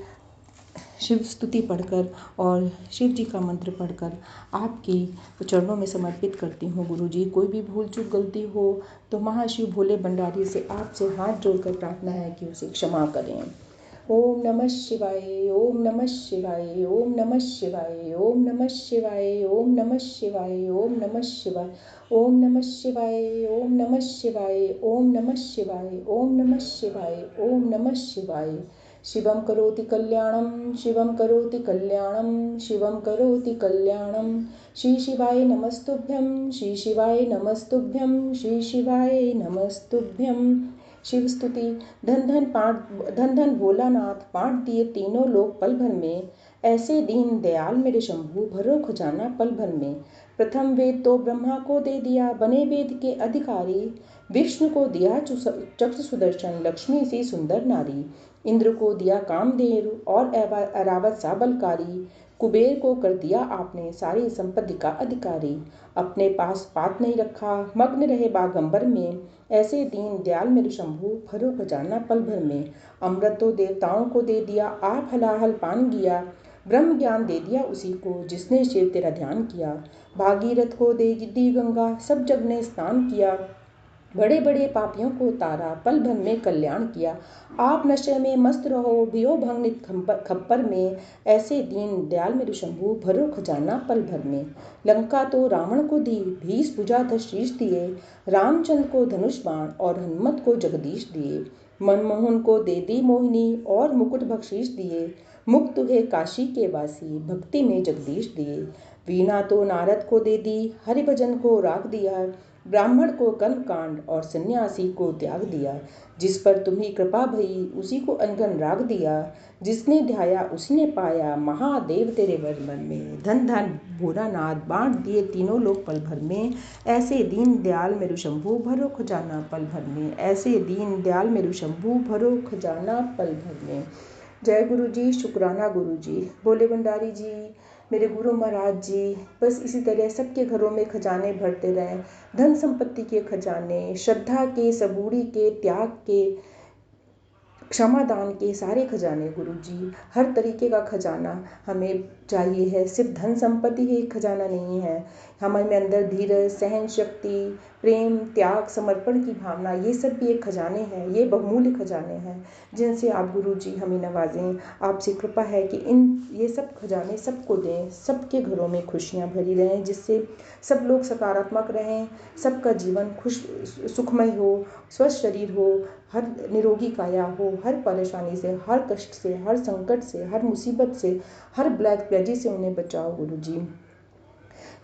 शिव स्तुति पढ़कर और शिव जी का मंत्र पढ़कर आपके चरणों में समर्पित करती हूँ। गुरु जी, कोई भी भूल चूक गलती हो तो महाशिव भोले भंडारी से आपसे हाथ जोड़कर प्रार्थना है कि उसे क्षमा करें। ओम नमः शिवाय, ओम नमः शिवाय, ओम नमः शिवाय, ओम नमः शिवाय, ओम नमः शिवाय, ओम नमः शिवाय, ओम नमः शिवाय, ओम नमः शिवाय, ओम नमः शिवाय, ओम नमः शिवाय, ओम नमः शिवाय। शिवं करोति कल्याणं, शिवं करोति कल्याणं, शिवं करोति कल्याणं। श्री शिवाय नमस्तुभ्यं, श्री शिवाय नमस्तुभ्यं, श्री शिवाय नमस्तुभ्यं। शिव स्तुति। धन धन भोलानाथ, बांट दिए तीनों लोग पल भर में। ऐसे दीन दयाल मेरे शंभू, भरो खजाना पल भर में। प्रथम वेद तो ब्रह्मा को दे दिया, बने वेद के अधिकारी। विष्णु को दिया चक्र सुदर्शन, लक्ष्मी सी सुंदर नारी। इंद्र को दिया कामधेनु और ऐरावत सा बलकारी। कुबेर को कर दिया आपने सारी संपत्ति का अधिकारी। अपने पास पात नहीं रखा, मग्न रहे बागंबर में। ऐसे दीन दयाल मेरे शंभू, भरो खजाना पल भर में। अमृत तो देवताओं को दे दिया, आप हलाहल पान किया। ब्रह्म ज्ञान दे दिया उसी को, जिसने शिव तेरा ध्यान किया। भागीरथ को दे दी गंगा, सब जग ने स्नान किया। बड़े बड़े पापियों को तारा, पल भर में कल्याण किया। आप नशे में मस्त रहो, भियो भंग नित खप्पर में। ऐसे दीन दयाल मेरे शंभू, भरो खजाना पल भर में। लंका तो रावण को दी, भीष भुजा शीश दिए। रामचंद्र को धनुष बाण और हनुमत को जगदीश दिए। मनमोहन को दे दी मोहिनी और मुकुट बख्शीश दिए। मुक्त हुए काशी के वासी, भक्ति में जगदीश दिए। वीणा तो नारद को दे दी, हरिभजन को राग दिया। ब्राह्मण को कर्म कांड और सन्यासी को त्याग दिया। जिस पर तुम्ही कृपा भई, उसी को अनगन राग दिया। जिसने ध्याया उसी ने पाया, महादेव तेरे वर्मन में। धन धन भोलानाथ, बांट दिए तीनों लोग पल भर में। ऐसे दीन दयाल मेरु शंभू, भरो खजाना पल भर में। ऐसे दीन दयाल मेरु शंभू, भरो खजाना पल भर में। जय गुरु जी, शुक्राना गुरु जी। भोले भंडारी जी, मेरे गुरु महाराज जी, बस इसी तरह सबके घरों में खजाने भरते रहें। धन संपत्ति के खजाने, श्रद्धा के, सबूरी के, त्याग के, क्षमादान के सारे खजाने गुरु जी, हर तरीके का खजाना हमें चाहिए है। सिर्फ धन संपत्ति ही एक खजाना नहीं है, हमारे अंदर धीरज, सहन शक्ति, प्रेम, त्याग, समर्पण की भावना, ये सब भी एक खजाने हैं। ये बहुमूल्य खजाने हैं जिनसे आप गुरु जी हमें नवाजें। आपसे कृपा है कि ये सब खजाने सबको दें, सबके घरों में खुशियाँ भरी रहें, जिससे सब लोग सकारात्मक रहें, सबका जीवन खुश सुखमय हो, स्वस्थ शरीर हो, हर निरोगी काया हो, हर परेशानी से, हर कष्ट से, हर संकट से, हर मुसीबत से, हर ब्लैक प्लेजी से उन्हें बचाओ गुरु जी।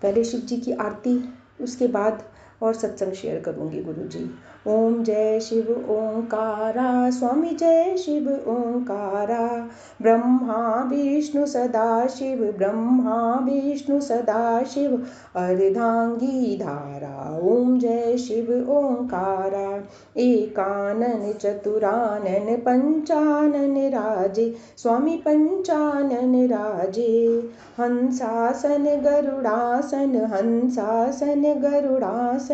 पहले शिव जी की आरती, उसके बाद और सत्संग शेयर करूंगी गुरु जी। ओम जय शिव ओंकारा, स्वामी जय शिव ओंकारा। ब्रह्मा विष्णु सदा शिव, ब्रह्मा विष्णु सदा शिव। अर्धांगी धारा, ओम जय शिव ओंकारा। एकानन चतुरानन पंचानन राजे, स्वामी पंचानन राजे। हंसासन गरुड़ासन, हंसासन गरुड़ासन।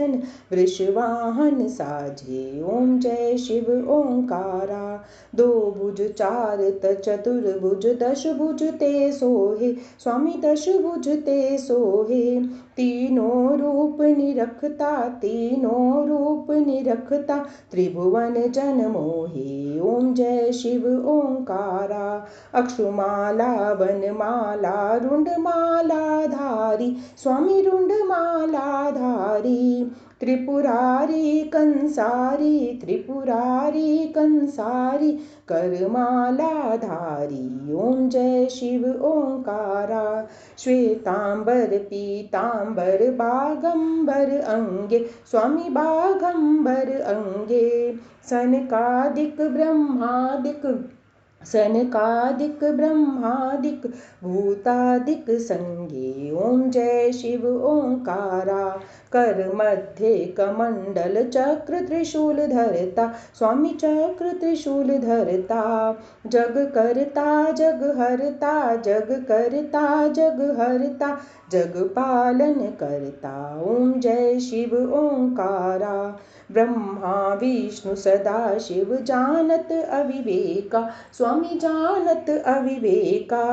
वृषवाहन साजे, ओम जय शिव ओंकारा। दो भुज चार चतुर्भुज, दश भुज ते सोहे, स्वामी दश भुज ते सोहे। तीनों रूप निरखता, तीनों रूप निरखता। त्रिभुवन जन मोहे, ओम जय शिव ओंकारा। अक्षुमाला वनमाला, रुंडमाला धारी, स्वामी रुंडमाला धारी। त्रिपुरारी कंसारी, त्रिपुरारी कंसारी। करमाला धारी, ओम जय शिव ओंकारा। श्वेतांबर पीतांबर, बागंबर अंगे, स्वामी बागंबर अंगे। सनकादिक ब्रह्मादिक, सनकादिक ब्रह्मादिक। भूतादिक संगे, ओम जय शिव ओंकारा। कर मध्य कमंडल, चक्र त्रिशूल धरता, स्वामी चक्र त्रिशूल धरता। जग करता जग हरता, जग करता जग हरता। जग पालन करता, ओम जय शिव ओंकारा। ब्रह्मा विष्णु सदा शिव, जानत अविवेका, स्वामी जानत अविवेका।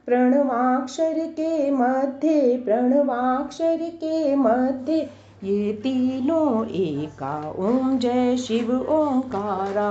प्रणवाक्षर के मध्य, प्रणवाक्षर के मध्य। ये तीनों एका, ओम जय शिव ओंकारा।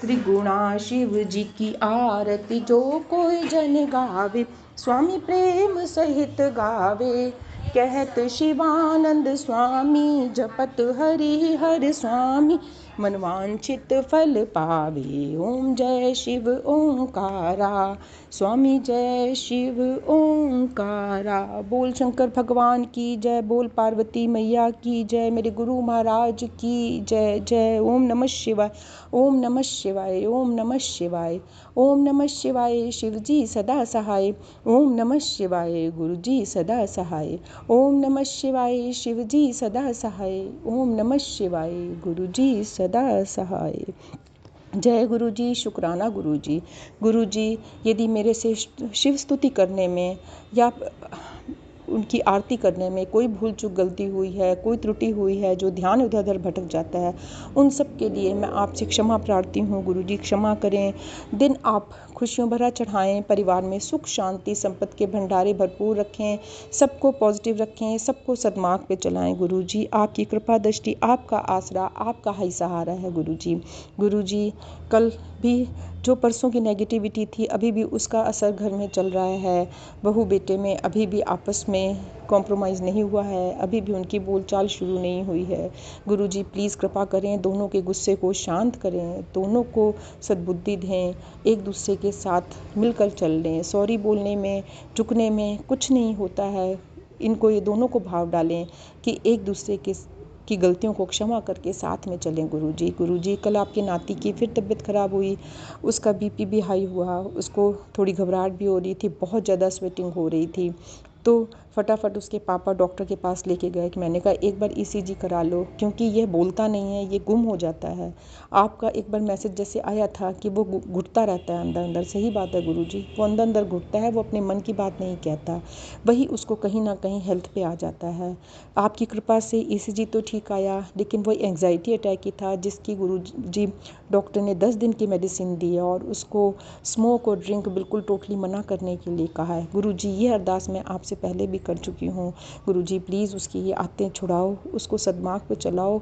त्रिगुणा शिव जी की आरती, जो कोई जन गावे, स्वामी प्रेम सहित गावे। कहत शिवानंद स्वामी, जपत हरि हर स्वामी। मनवांछित फल पावे, ओम जय शिव ओंकारा। स्वामी जय शिव ओंकारा। बोल शंकर भगवान की जय, बोल पार्वती मैया की जय, मेरे गुरु महाराज की जय जय। ओम नमः शिवाय, ओम नमः शिवाय, ओम नमः शिवाय, ओम नमः शिवाय। शिव जी सदा सहाय, ओम नमः शिवाय। गुरु जी सदा सहाय, ओम नमः शिवाय। शिव जी सदा सहाय, ओम नमः शिवाय। गुरु जी सदा सहाय। जय गुरु जी, शुक्राना गुरु जी। गुरु जी, यदि मेरे से शिव स्तुति करने में या उनकी आरती करने में कोई भूल चूक गलती हुई है, कोई त्रुटि हुई है, जो ध्यान इधर उधर भटक जाता है, उन सब के लिए मैं आपसे क्षमा प्रार्थी हूँ। गुरु जी क्षमा करें। दिन आप खुशियों भरा चढ़ाएं, परिवार में सुख शांति संपत्ति के भंडारे भरपूर रखें, सबको पॉजिटिव रखें, सबको सद्मार्ग पे चलाएं। गुरु जी आपकी कृपा दृष्टि, आपका आसरा, आपका ही सहारा है। गुरु जी, गुरु जी कल भी जो परसों की नेगेटिविटी थी, अभी भी उसका असर घर में चल रहा है। बहू बेटे में अभी भी आपस में कॉम्प्रोमाइज़ नहीं हुआ है, अभी भी उनकी बोलचाल शुरू नहीं हुई है। गुरु जी प्लीज़ कृपा करें, दोनों के गुस्से को शांत करें, दोनों को सद्बुद्धि दें, एक दूसरे के साथ मिलकर चल लें। सॉरी बोलने में, झुकने में कुछ नहीं होता है। इनको ये दोनों को भाव डालें कि एक दूसरे की गलतियों को क्षमा करके साथ में चलें। गुरु जी कल आपके नाती की फिर तबीयत ख़राब हुई, उसका बीपी भी हाई हुआ, उसको थोड़ी घबराहट भी हो रही थी, बहुत ज़्यादा स्वेटिंग हो रही थी। तो फटाफट उसके पापा डॉक्टर के पास लेके गए कि मैंने कहा एक बार ईसीजी करा लो, क्योंकि ये बोलता नहीं है, ये गुम हो जाता है। आपका एक बार मैसेज जैसे आया था कि वो घुटता रहता है अंदर अंदर। सही बात है गुरु जी, वो अंदर अंदर घुटता है, वो अपने मन की बात नहीं कहता, वही उसको कहीं ना कहीं हेल्थ पे आ जाता है। आपकी कृपा से ईसीजी तो ठीक आया, लेकिन वही एंग्जाइटी अटैक ही था, जिसकी गुरु जी डॉक्टर ने 10 दिन की मेडिसिन दी है और उसको स्मोक और ड्रिंक बिल्कुल टोटली मना करने के लिए कहा है। गुरु जी ये अरदास मैं आपसे पहले भी कर चुकी हूँ। गुरु जी प्लीज़ उसकी ये आदतें छुड़ाओ, उसको सद्मार्ग पे चलाओ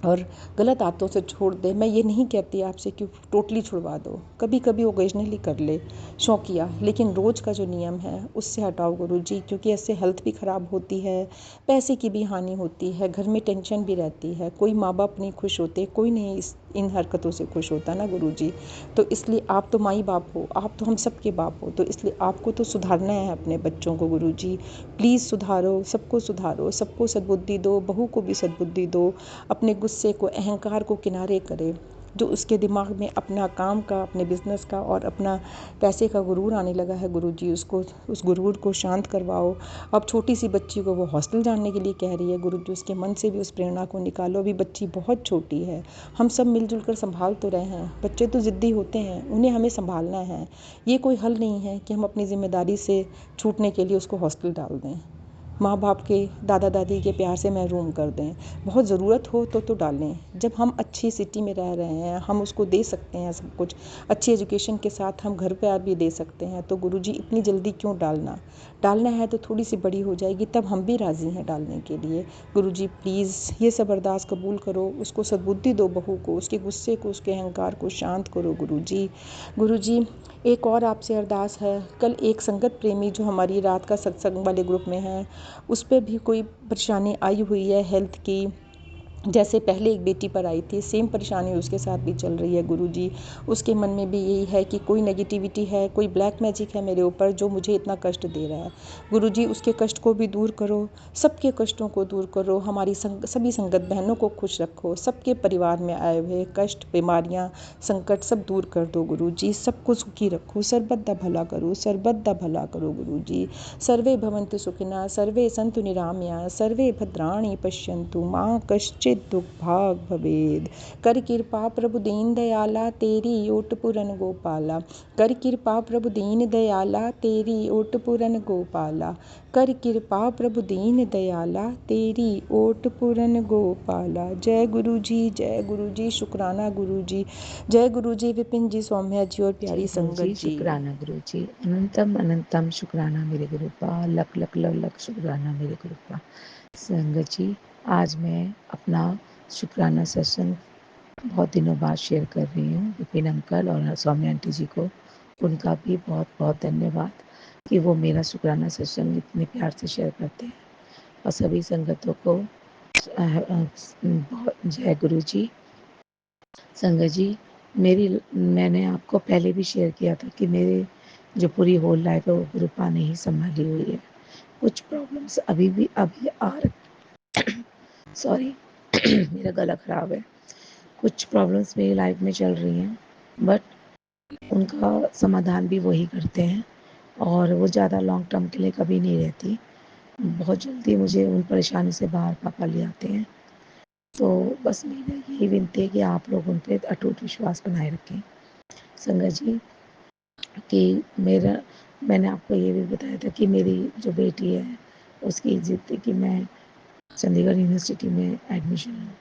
और गलत आदतों से छोड़ दे। मैं ये नहीं कहती आपसे कि टोटली छुड़वा दो, कभी कभी ओकेजनली कर ले, शौकिया, लेकिन रोज़ का जो नियम है उससे हटाओ गुरु जी, क्योंकि इससे हेल्थ भी ख़राब होती है, पैसे की भी हानि होती है, घर में टेंशन भी रहती है। कोई माँ बाप नहीं खुश होते, कोई नहीं इन हरकतों से खुश होता ना गुरु जी। तो इसलिए आप तो माई बाप हो, आप तो हम सब के बाप हो, तो इसलिए आपको तो सुधारना है अपने बच्चों को। गुरु जी प्लीज़ सुधारो, सबको सद्बुद्धि दो, बहू को भी सद्बुद्धि दो, अपने गुस्से को, अहंकार को किनारे करे। जो उसके दिमाग में अपना काम का, अपने बिजनेस का और अपना पैसे का गुरूर आने लगा है गुरु जी, उसको उस गुरूर को शांत करवाओ। अब छोटी सी बच्ची को वो हॉस्टल जाने के लिए कह रही है गुरु जी, उसके मन से भी उस प्रेरणा को निकालो। अभी बच्ची बहुत छोटी है, हम सब मिलजुल कर संभाल तो रहे हैं, बच्चे तो ज़िद्दी होते हैं, उन्हें हमें संभालना है। ये कोई हल नहीं है कि हम अपनी जिम्मेदारी से छूटने के लिए उसको हॉस्टल डाल दें, माँ बाप के, दादा दादी के प्यार से महरूम कर दें। बहुत ज़रूरत हो तो डालें। जब हम अच्छी सिटी में रह रहे हैं, हम उसको दे सकते हैं सब कुछ, अच्छी एजुकेशन के साथ हम घर पे भी दे सकते हैं, तो गुरुजी इतनी जल्दी क्यों डालना है तो थोड़ी सी बड़ी हो जाएगी, तब हम भी राज़ी हैं डालने के लिए। गुरुजी प्लीज़ ये सब अरदास कबूल करो, उसको सद्बुद्धि दो, बहू को, उसके गुस्से को, उसके अहंकार को शांत करो गुरुजी एक और आपसे अरदास है। कल एक संगत प्रेमी जो हमारी रात का सत्संग वाले ग्रुप में है, उस पर भी कोई परेशानी आई हुई है हेल्थ की, जैसे पहले एक बेटी पर आई थी, सेम परेशानी उसके साथ भी चल रही है गुरुजी। उसके मन में भी यही है कि कोई नेगेटिविटी है, कोई ब्लैक मैजिक है मेरे ऊपर जो मुझे इतना कष्ट दे रहा है। गुरुजी उसके कष्ट को भी दूर करो, सबके कष्टों को दूर करो, हमारी सभी संगत बहनों को खुश रखो, सबके परिवार में आए हुए कष्ट, बीमारियां, संकट सब दूर कर दो गुरुजी, सबको सुखी रखो, सर्वदा भला करो गुरुजी। सर्वे भवन्तु सुखिनः, सर्वे सन्तु निरामया, सर्वे भद्राणि पश्यन्तु मा कश्चित् दुर्भाग भवेद। कर कृपा प्रभु दीन दयाला, तेरी ओट पुरन गोपाला। कर कृपा प्रभु दीन दयाला, तेरी ओट पुरन गोपाला। कर कृपा प्रभु दीन दयाला, तेरी ओट पुरन गोपाला। जय गुरु जी, शुक्राना गुरु जी, जय गुरु जी, विपिन जी, सौम्या जी और प्यारी संगत जी। शुक्राना गुरु जी, अनंतम अनंतम शुक्राना मेरे गुरुपा, लख लख लख लख शुक्राना मेरे गुरुपा। संगत जी, आज मैं अपना शुक्राना सेशन बहुत दिनों बाद शेयर कर रही हूँ। विपिन अंकल और सौम्या आंटी जी को, उनका भी बहुत बहुत धन्यवाद कि वो मेरा शुक्राना सेशन इतने प्यार से शेयर करते हैं। और सभी संगतों को जय गुरु जी। संगत जी, मैंने आपको पहले भी शेयर किया था कि मेरे जो पूरी होल लाइफ है वो गुरुपा ने ही संभाली हुई है। कुछ प्रॉब्लम्स अभी आ रही सॉरी मेरा गला खराब है। कुछ प्रॉब्लम्स मेरी लाइफ में चल रही हैं, बट उनका समाधान भी वही करते हैं और वो ज़्यादा लॉन्ग टर्म के लिए कभी नहीं रहती। बहुत जल्दी मुझे उन परेशानी से बाहर पापा ले आते हैं। तो बस मेरी यही विनती है कि आप लोग उन पे अटूट विश्वास बनाए रखें। संगत जी कि मैंने आपको ये भी बताया था कि मेरी जो बेटी है उसकी ज़िद थी कि मैं चंडीगढ़ यूनिवर्सिटी में एडमिशन लूँ।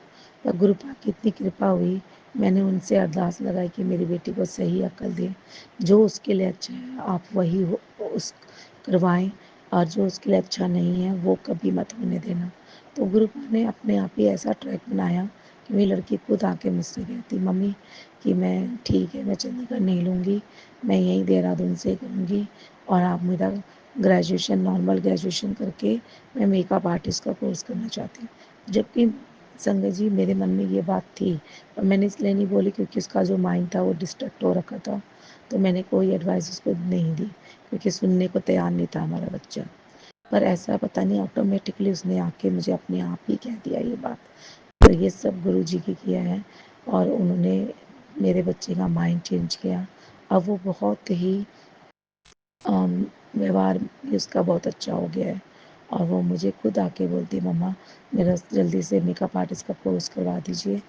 पर गुरु पाक की इतनी कृपा हुई, मैंने उनसे अरदास लगाई कि मेरी बेटी को सही अक्ल दें, जो उसके लिए अच्छा है आप वही उस करवाएं, और जो उसके लिए अच्छा नहीं है वो कभी मत होने देना। तो गुरु पाक ने अपने आप ही ऐसा ट्रैक बनाया कि मेरी लड़की खुद आके मुझसे कहती, मम्मी कि मैं ठीक है, मैं चंडीगढ़ नहीं लूँगी, मैं यहीं देहरादून से करूँगी, और आप मेरा ग्रेजुएशन नॉर्मल ग्रेजुएशन करके मैं मेकअप आर्टिस्ट का कोर्स करना चाहती हूँ। जबकि संगत जी मेरे मन में ये बात थी, और मैंने इसलिए नहीं बोली क्योंकि उसका जो माइंड था वो डिस्ट्रैक्ट हो रखा था, तो मैंने कोई एडवाइस उसको नहीं दी क्योंकि सुनने को तैयार नहीं था हमारा बच्चा। पर ऐसा पता नहीं ऑटोमेटिकली उसने आके मुझे अपने आप ही कह दिया ये बात। तो ये सब गुरु जी की किया है, और उन्होंने मेरे बच्चे का माइंड चेंज किया। अब वो बहुत ही व्यवहार भी उसका बहुत अच्छा हो गया है, और वो मुझे खुद आके बोलती है, मम्मा मेरा जल्दी से मेकअप आर्टिस्ट का कोर्स करवा दीजिए,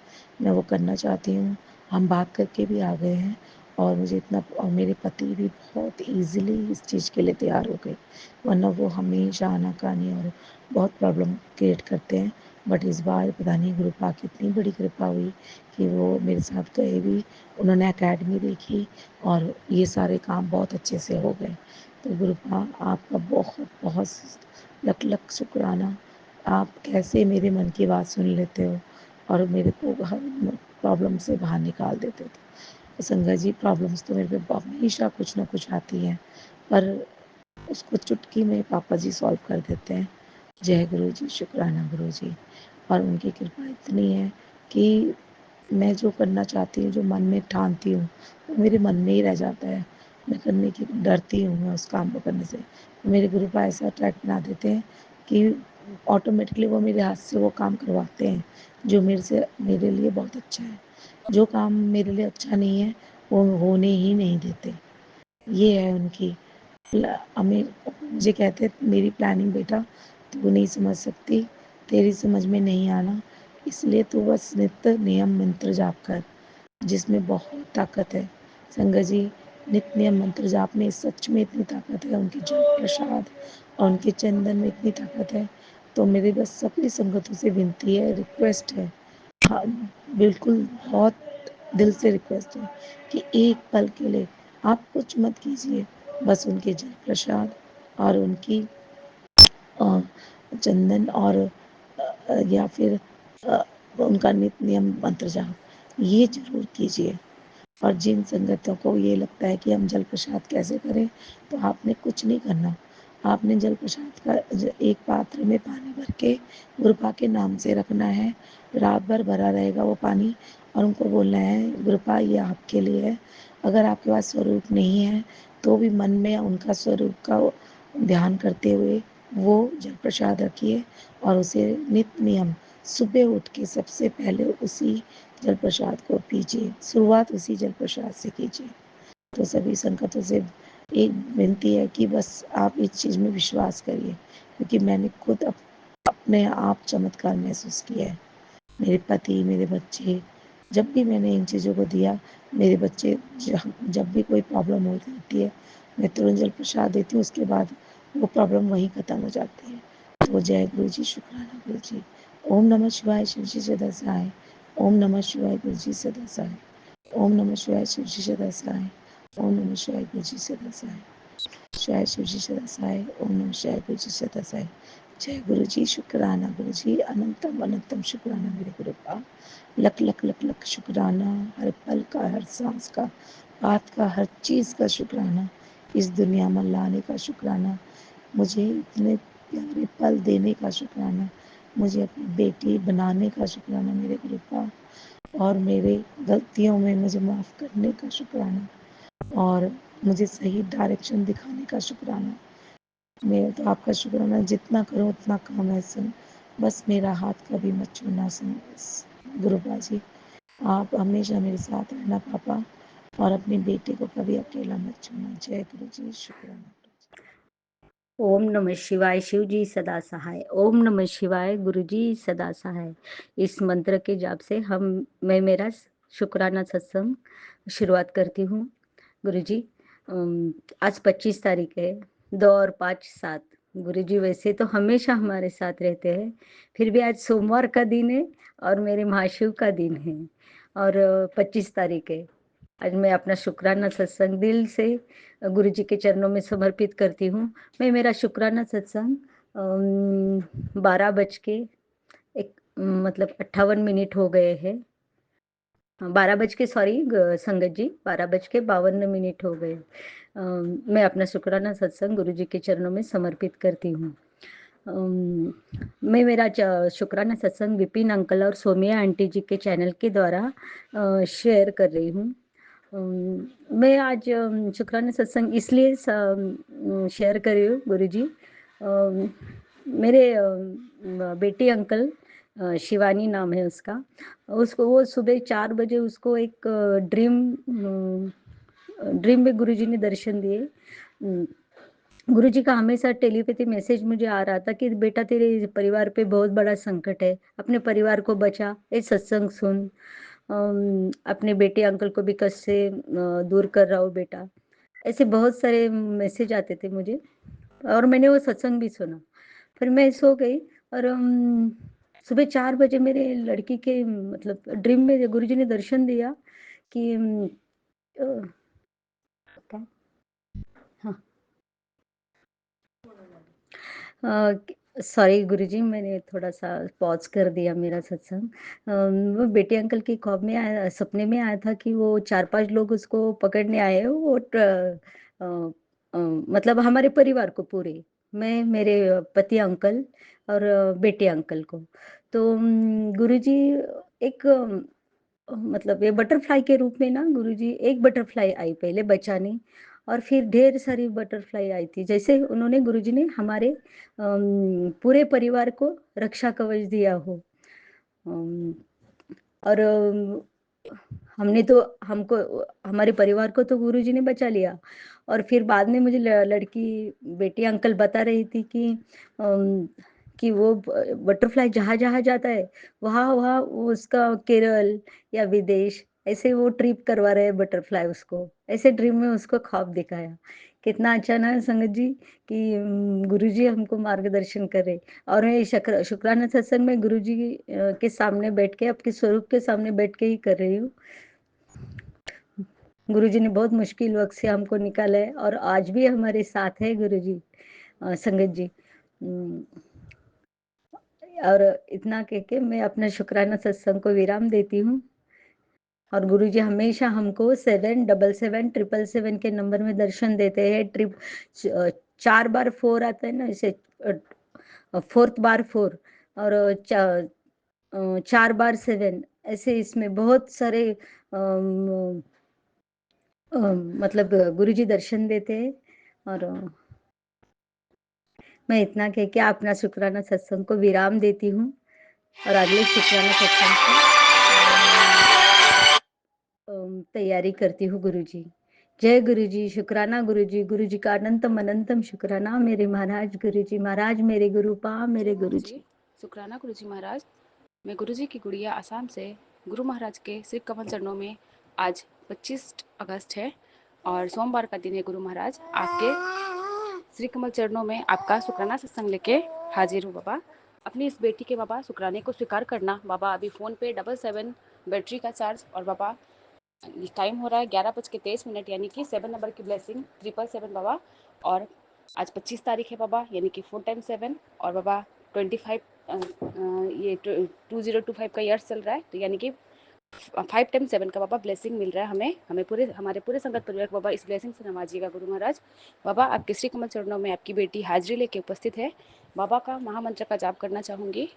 मैं वो करना चाहती हूँ। हम बात करके भी आ गए हैं, और मुझे इतना, और मेरे पति भी बहुत ईज़िली इस चीज़ के लिए तैयार हो गए, वरना वो हमेशा आनाकानी और बहुत प्रॉब्लम क्रिएट करते हैं। बट इस बार पता नहीं गुरु पाक की इतनी बड़ी कृपा हुई कि वो मेरे साथ गए भी, उन्होंने एकेडमी देखी, और ये सारे काम बहुत अच्छे से हो गए। तो गुरुपा आपका बहुत बहुत लख लख शुक्राना। आप कैसे मेरे मन की बात सुन लेते हो और मेरे को हर प्रॉब्लम से बाहर निकाल देते हो। तो संगत जी प्रॉब्लम्स तो मेरे पे हमेशा कुछ ना कुछ आती हैं, पर उसको चुटकी में पापा जी सॉल्व कर देते हैं। जय गुरु जी, शुक्राना गुरु जी। और उनकी कृपा इतनी है कि मैं जो करना चाहती हूँ, जो मन में ठानती हूँ, वो मेरे मन में ही रह जाता है। मैं करने की डरती हूँ मैं उस काम को करने से। मेरे गुरुपा ऐसा ट्रैक बना देते हैं कि ऑटोमेटिकली वो मेरे हाथ से वो काम करवाते हैं, जो मेरे लिए बहुत अच्छा है। जो काम मेरे लिए अच्छा नहीं है, वो होने ही नहीं देते। ये है उनकी हमें मुझे कहते मेरी प्लानिंग बेटा तू नहीं समझ सकती, तेरी समझ में नहीं आना, इसलिए तू बस नित्य नियम मंत्र जाप कर, जिसमें बहुत ताकत है। संगत जी नित्य नियम मंत्र जाप में सच में इतनी ताकत है, उनके जल प्रसाद और उनके चंदन में इतनी ताकत है। तो मेरी बस सभी संगतों से विनती है, रिक्वेस्ट है, हाँ बिल्कुल बहुत दिल से रिक्वेस्ट है कि एक पल के लिए आप कुछ मत कीजिए, बस उनके जल प्रसाद और उनकी अ, चंदन और या फिर अ, उनका नित्य नियम मंत्र जाप ये ज़रूर कीजिए। और जिन संगतों को ये लगता है कि हम जल प्रसाद कैसे करें, तो आपने कुछ नहीं करना। आपने जल प्रसाद का एक पात्र में पानी भर के गुरुपा के नाम से रखना है। रात भर भरा रहेगा वो पानी, और उनको बोलना है गुरुपा ये आपके लिए है। अगर आपके पास स्वरूप नहीं है तो भी मन में उनका स्वरूप का ध्यान करते हुए वो जल प्रसाद रखिए, और उसे नित्य नियम सुबह उठ के सबसे पहले उसी जल प्रसाद को पीजिए। शुरुआत उसी जल प्रसाद से कीजिए। तो सभी संगतों से एक विनती है कि बस आप इस चीज़ में विश्वास करिए, क्योंकि मैंने खुद अपने आप चमत्कार महसूस किया है। मेरे पति, मेरे बच्चे, जब भी मैंने इन चीज़ों को दिया, मेरे बच्चे जब भी कोई प्रॉब्लम होती है, मैं तुरंत जल प्रसाद देती हूँ, उसके बाद वो प्रॉब्लम वहीं ख़त्म हो जाती है। तो जय गुरु जी, शुक्राना गुरु जी। ओम नमः शिवाय, शिव जी सदा सहाय। ओम नमः शिवाय, गुरु जी सदा सहाय। ओम नमः शिवाय, शिव जी सदा सहाय। ओम नमः शिवाय, गुरु जी सदा सहाय। शिवाय शिव जी सदा सहाय। ओम नमः शिवाय, गुरु जी सदा सहाय। जय गुरु जी, शुक्राना गुरु जी, अनंतम अनंतम शुक्राना मेरे गुरु का। लख लख लख लख शुक्राना, हर पल का, हर सांस का, बात का, हर चीज़ का शुक्राना, इस दुनिया में लाने का शुक्राना, मुझे इतने प्यारे पल देने का शुक्राना, मुझे अपनी बेटी बनाने का शुक्राना मेरे गुरु का, और मेरे गलतियों में मुझे माफ़ करने का शुक्राना, और मुझे सही डायरेक्शन दिखाने का शुक्राना। मेरा तो आपका शुक्राना जितना करो उतना कम है सुन, बस मेरा हाथ कभी मत छूना सुन गुरुबा जी। आप हमेशा मेरे साथ रहना पापा, और अपनी बेटी को कभी अकेला मत छोड़ना। जय गुरु जी, शुक्राना। ओम नमः शिवाय। शिव जी सदा सहाय। ओम नमः शिवाय। गुरु जी सदा सहाय। इस मंत्र के जाप से मैं मेरा शुक्राना सत्संग शुरुआत करती हूँ। गुरु जी, आज 25 तारीख है। 2 और 5 7। गुरु जी वैसे तो हमेशा हमारे साथ रहते हैं, फिर भी आज सोमवार का दिन है और मेरे महाशिव का दिन है और 25 तारीख है। आज मैं अपना शुक्राना सत्संग दिल से गुरु जी के चरणों में समर्पित करती हूँ। मैं मेरा शुक्राना सत्संग 12 बज के एक मतलब 58 मिनट हो गए हैं। 12 बज के सॉरी संगत जी, 12 बज के 52 मिनट हो गए। मैं अपना शुक्राना सत्संग गुरु जी के चरणों में समर्पित करती हूँ। मैं मेरा शुक्राना सत्संग विपिन अंकल और सोमिया आंटी जी के चैनल के द्वारा शेयर कर रही हूँ। मैं आज शुक्राना सत्संग इसलिए शेयर कर रही हूँ गुरु जी। मेरे बेटी अंकल, शिवानी नाम है उसका, उसको वो सुबह 4 बजे उसको एक ड्रीम में गुरुजी ने दर्शन दिए। गुरुजी का हमेशा टेलीपैथी मैसेज मुझे आ रहा था कि बेटा तेरे परिवार पे बहुत बड़ा संकट है, अपने परिवार को बचा, ये सत्संग सुन, अपने बेटे अंकल को भी कष्ट से दूर कर रहा हो बेटा। ऐसे बहुत सारे मैसेज आते थे मुझे और मैंने वो सत्संग भी सुना। फिर मैं सो गई और सुबह 4 बजे मेरे लड़की के मतलब ड्रीम में गुरुजी ने दर्शन दिया कि क्या, हाँ, सॉरी गुरुजी, मैंने थोड़ा सा पॉज कर दिया मेरा सत्संग। वो बेटे अंकल के ख्वाब में आया, सपने में आया था कि वो 4-5 लोग उसको पकड़ने आए हैं। वो मतलब हमारे परिवार को पूरे, मैं, मेरे पति अंकल और बेटे अंकल को। तो गुरुजी एक मतलब ये बटरफ्लाई के रूप में ना, गुरुजी एक बटरफ्लाई आई पहले बचाने और फिर ढेर सारी बटरफ्लाई आई थी। जैसे उन्होंने गुरुजी ने हमारे पूरे परिवार को रक्षा कवच दिया हो। और हमने तो हमको हमारे परिवार को तो गुरुजी ने बचा लिया और फिर बाद में मुझे लड़की बेटी अंकल बता रही थी कि वो बटरफ्लाई जहाँ जहाँ जाता है वहाँ वहाँ वो उसका केरल या विदेश ऐसे वो ट्रिप करवा रहे हैं बटरफ्लाई उसको, ऐसे ड्रीम में उसको ख्वाब दिखाया। कितना अच्छा ना संगत जी कि गुरुजी हमको मार्गदर्शन करे। और मैं शुक्राना सत्संग में गुरुजी के सामने बैठ के, आपके स्वरूप के सामने बैठ के ही कर रही हूँ। गुरुजी ने बहुत मुश्किल वक्त से हमको निकाला है और आज भी हमारे साथ है गुरुजी, संगत जी। और इतना कह के मैं अपना शुक्राना सत्संग को विराम देती हूँ। और गुरुजी हमेशा हमको 777777 के नंबर में दर्शन देते हैं। 4 बार 4 आता है ना, इसे 4th बार 4 और 4 बार 7, ऐसे इसमें बहुत सारे मतलब गुरुजी दर्शन देते हैं। और मैं इतना कह के अपना शुक्राना सत्संग को विराम देती हूँ और अगले शुक्राना सत्संग की तैयारी करती हूँ गुरुजी। जय गुरुजी, शुक्राना गुरुजी, गुरुजी का अनंतम अनंतम शुक्राना मेरे महाराज गुरुजी महाराज, मेरे गुरु पा मेरे गुरुजी। शुक्राना गुरुजी महाराज। मैं गुरुजी की गुड़िया आसाम से। गुरु महाराज के श्री कमल चरणों में आज 25 अगस्त है और सोमवार का दिन है। गुरु महाराज, आपके श्री कमल चरणों में आपका शुक्राना सत्संग लेके हाजिर हूँ बाबा। अपनी इस बेटी के बाबा शुक्राने को स्वीकार करना बाबा। अभी फ़ोन पे 77 बैटरी का चार्ज और बाबा टाइम हो रहा है 11:23 यानी कि 7 नंबर की ब्लेसिंग 777 बाबा। और आज 25 तारीख है बाबा, यानी कि 4 टाइम 7 और बाबा 25 ये 2025 का ईयर चल रहा है, तो यानी कि 5 टाइम 7 का बाबा ब्लेसिंग मिल रहा है हमें हमारे पूरे संगत परिवार को बाबा इस ब्लेसिंग से नवाजिएगा गुरु महाराज। बाबा आपके श्री कमल चरणों में आपकी बेटी हाजिरी लेके उपस्थित है। बाबा का महामंत्र का जाप करना चाहूँगी।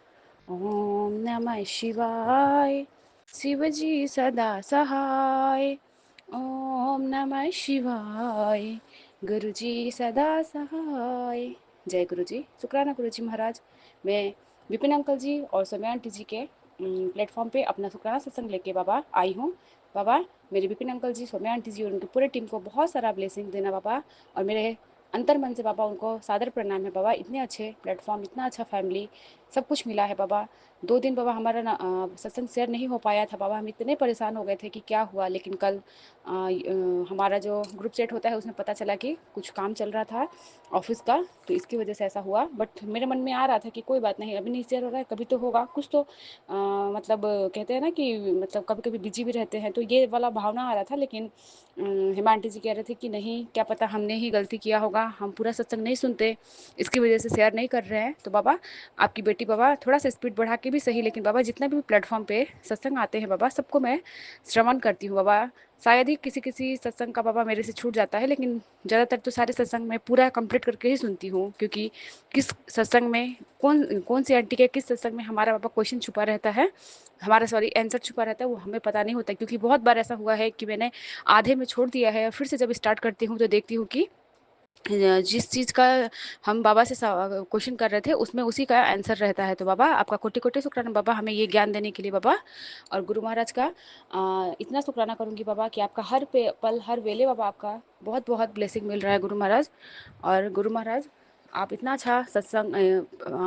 ओम नमः शिवाय, शिवजी सदा सहाय। ओम नमः शिवाय, गुरुजी सदा सहाय। जय गुरुजी। शुक्राना गुरुजी महाराज। मैं विपिन अंकल जी और सौम्या आंटी जी के प्लेटफॉर्म पे अपना शुक्राना सत्संग लेके बाबा आई हूँ। बाबा मेरे विपिन अंकल जी, सौम्या आंटी जी और उनकी पूरे टीम को बहुत सारा ब्लेसिंग देना बाबा। और मेरे अंतर मन से बाबा उनको सादर प्रणाम है बाबा। इतने अच्छे प्लेटफॉर्म, इतना अच्छा फैमिली, सब कुछ मिला है बाबा। 2 दिन बाबा हमारा सत्संग शेयर नहीं हो पाया था बाबा। हम इतने परेशान हो गए थे कि क्या हुआ, लेकिन कल हमारा जो ग्रुप चैट होता है उसमें पता चला कि कुछ काम चल रहा था ऑफिस का, तो इसकी वजह से ऐसा हुआ। बट मेरे मन में आ रहा था कि कोई बात नहीं, अभी नहीं शेयर हो रहा है, कभी तो होगा कुछ तो। मतलब कहते हैं ना कि मतलब कभी कभी बिजी भी रहते हैं, तो ये वाला भावना आ रहा था। लेकिन हेमा आंटी जी कह रहे थे कि नहीं, क्या पता हमने ही गलती किया होगा, हम पूरा सत्संग नहीं सुनते, इसकी वजह से शेयर नहीं कर रहे हैं। तो बाबा आपकी बेटी बाबा थोड़ा सा स्पीड बढ़ा के भी सही, लेकिन बाबा जितना भी प्लेटफॉर्म पे सत्संग आते हैं बाबा, सबको मैं श्रवण करती हूँ बाबा। शायद ही किसी किसी सत्संग का बाबा मेरे से छूट जाता है, लेकिन ज़्यादातर तो सारे सत्संग मैं पूरा कंप्लीट करके ही सुनती हूँ। क्योंकि किस सत्संग में कौन कौन सी आंटी के किस सत्संग में हमारा बाबा क्वेश्चन छुपा रहता है, हमारा सॉरी आंसर छुपा रहता है, वो हमें पता नहीं होता। क्योंकि बहुत बार ऐसा हुआ है कि मैंने आधे में छोड़ दिया है, फिर से जब स्टार्ट करती हूँ तो देखती हूँ कि जिस चीज़ का हम बाबा से क्वेश्चन कर रहे थे उसमें उसी का आंसर रहता है। तो बाबा आपका कोटि कोटि शुक्राना बाबा, हमें ये ज्ञान देने के लिए बाबा। और गुरु महाराज का इतना शुक्राना करूंगी बाबा कि आपका हर पल हर वेले बाबा आपका बहुत बहुत ब्लेसिंग मिल रहा है गुरु महाराज। और गुरु महाराज आप इतना अच्छा सत्संग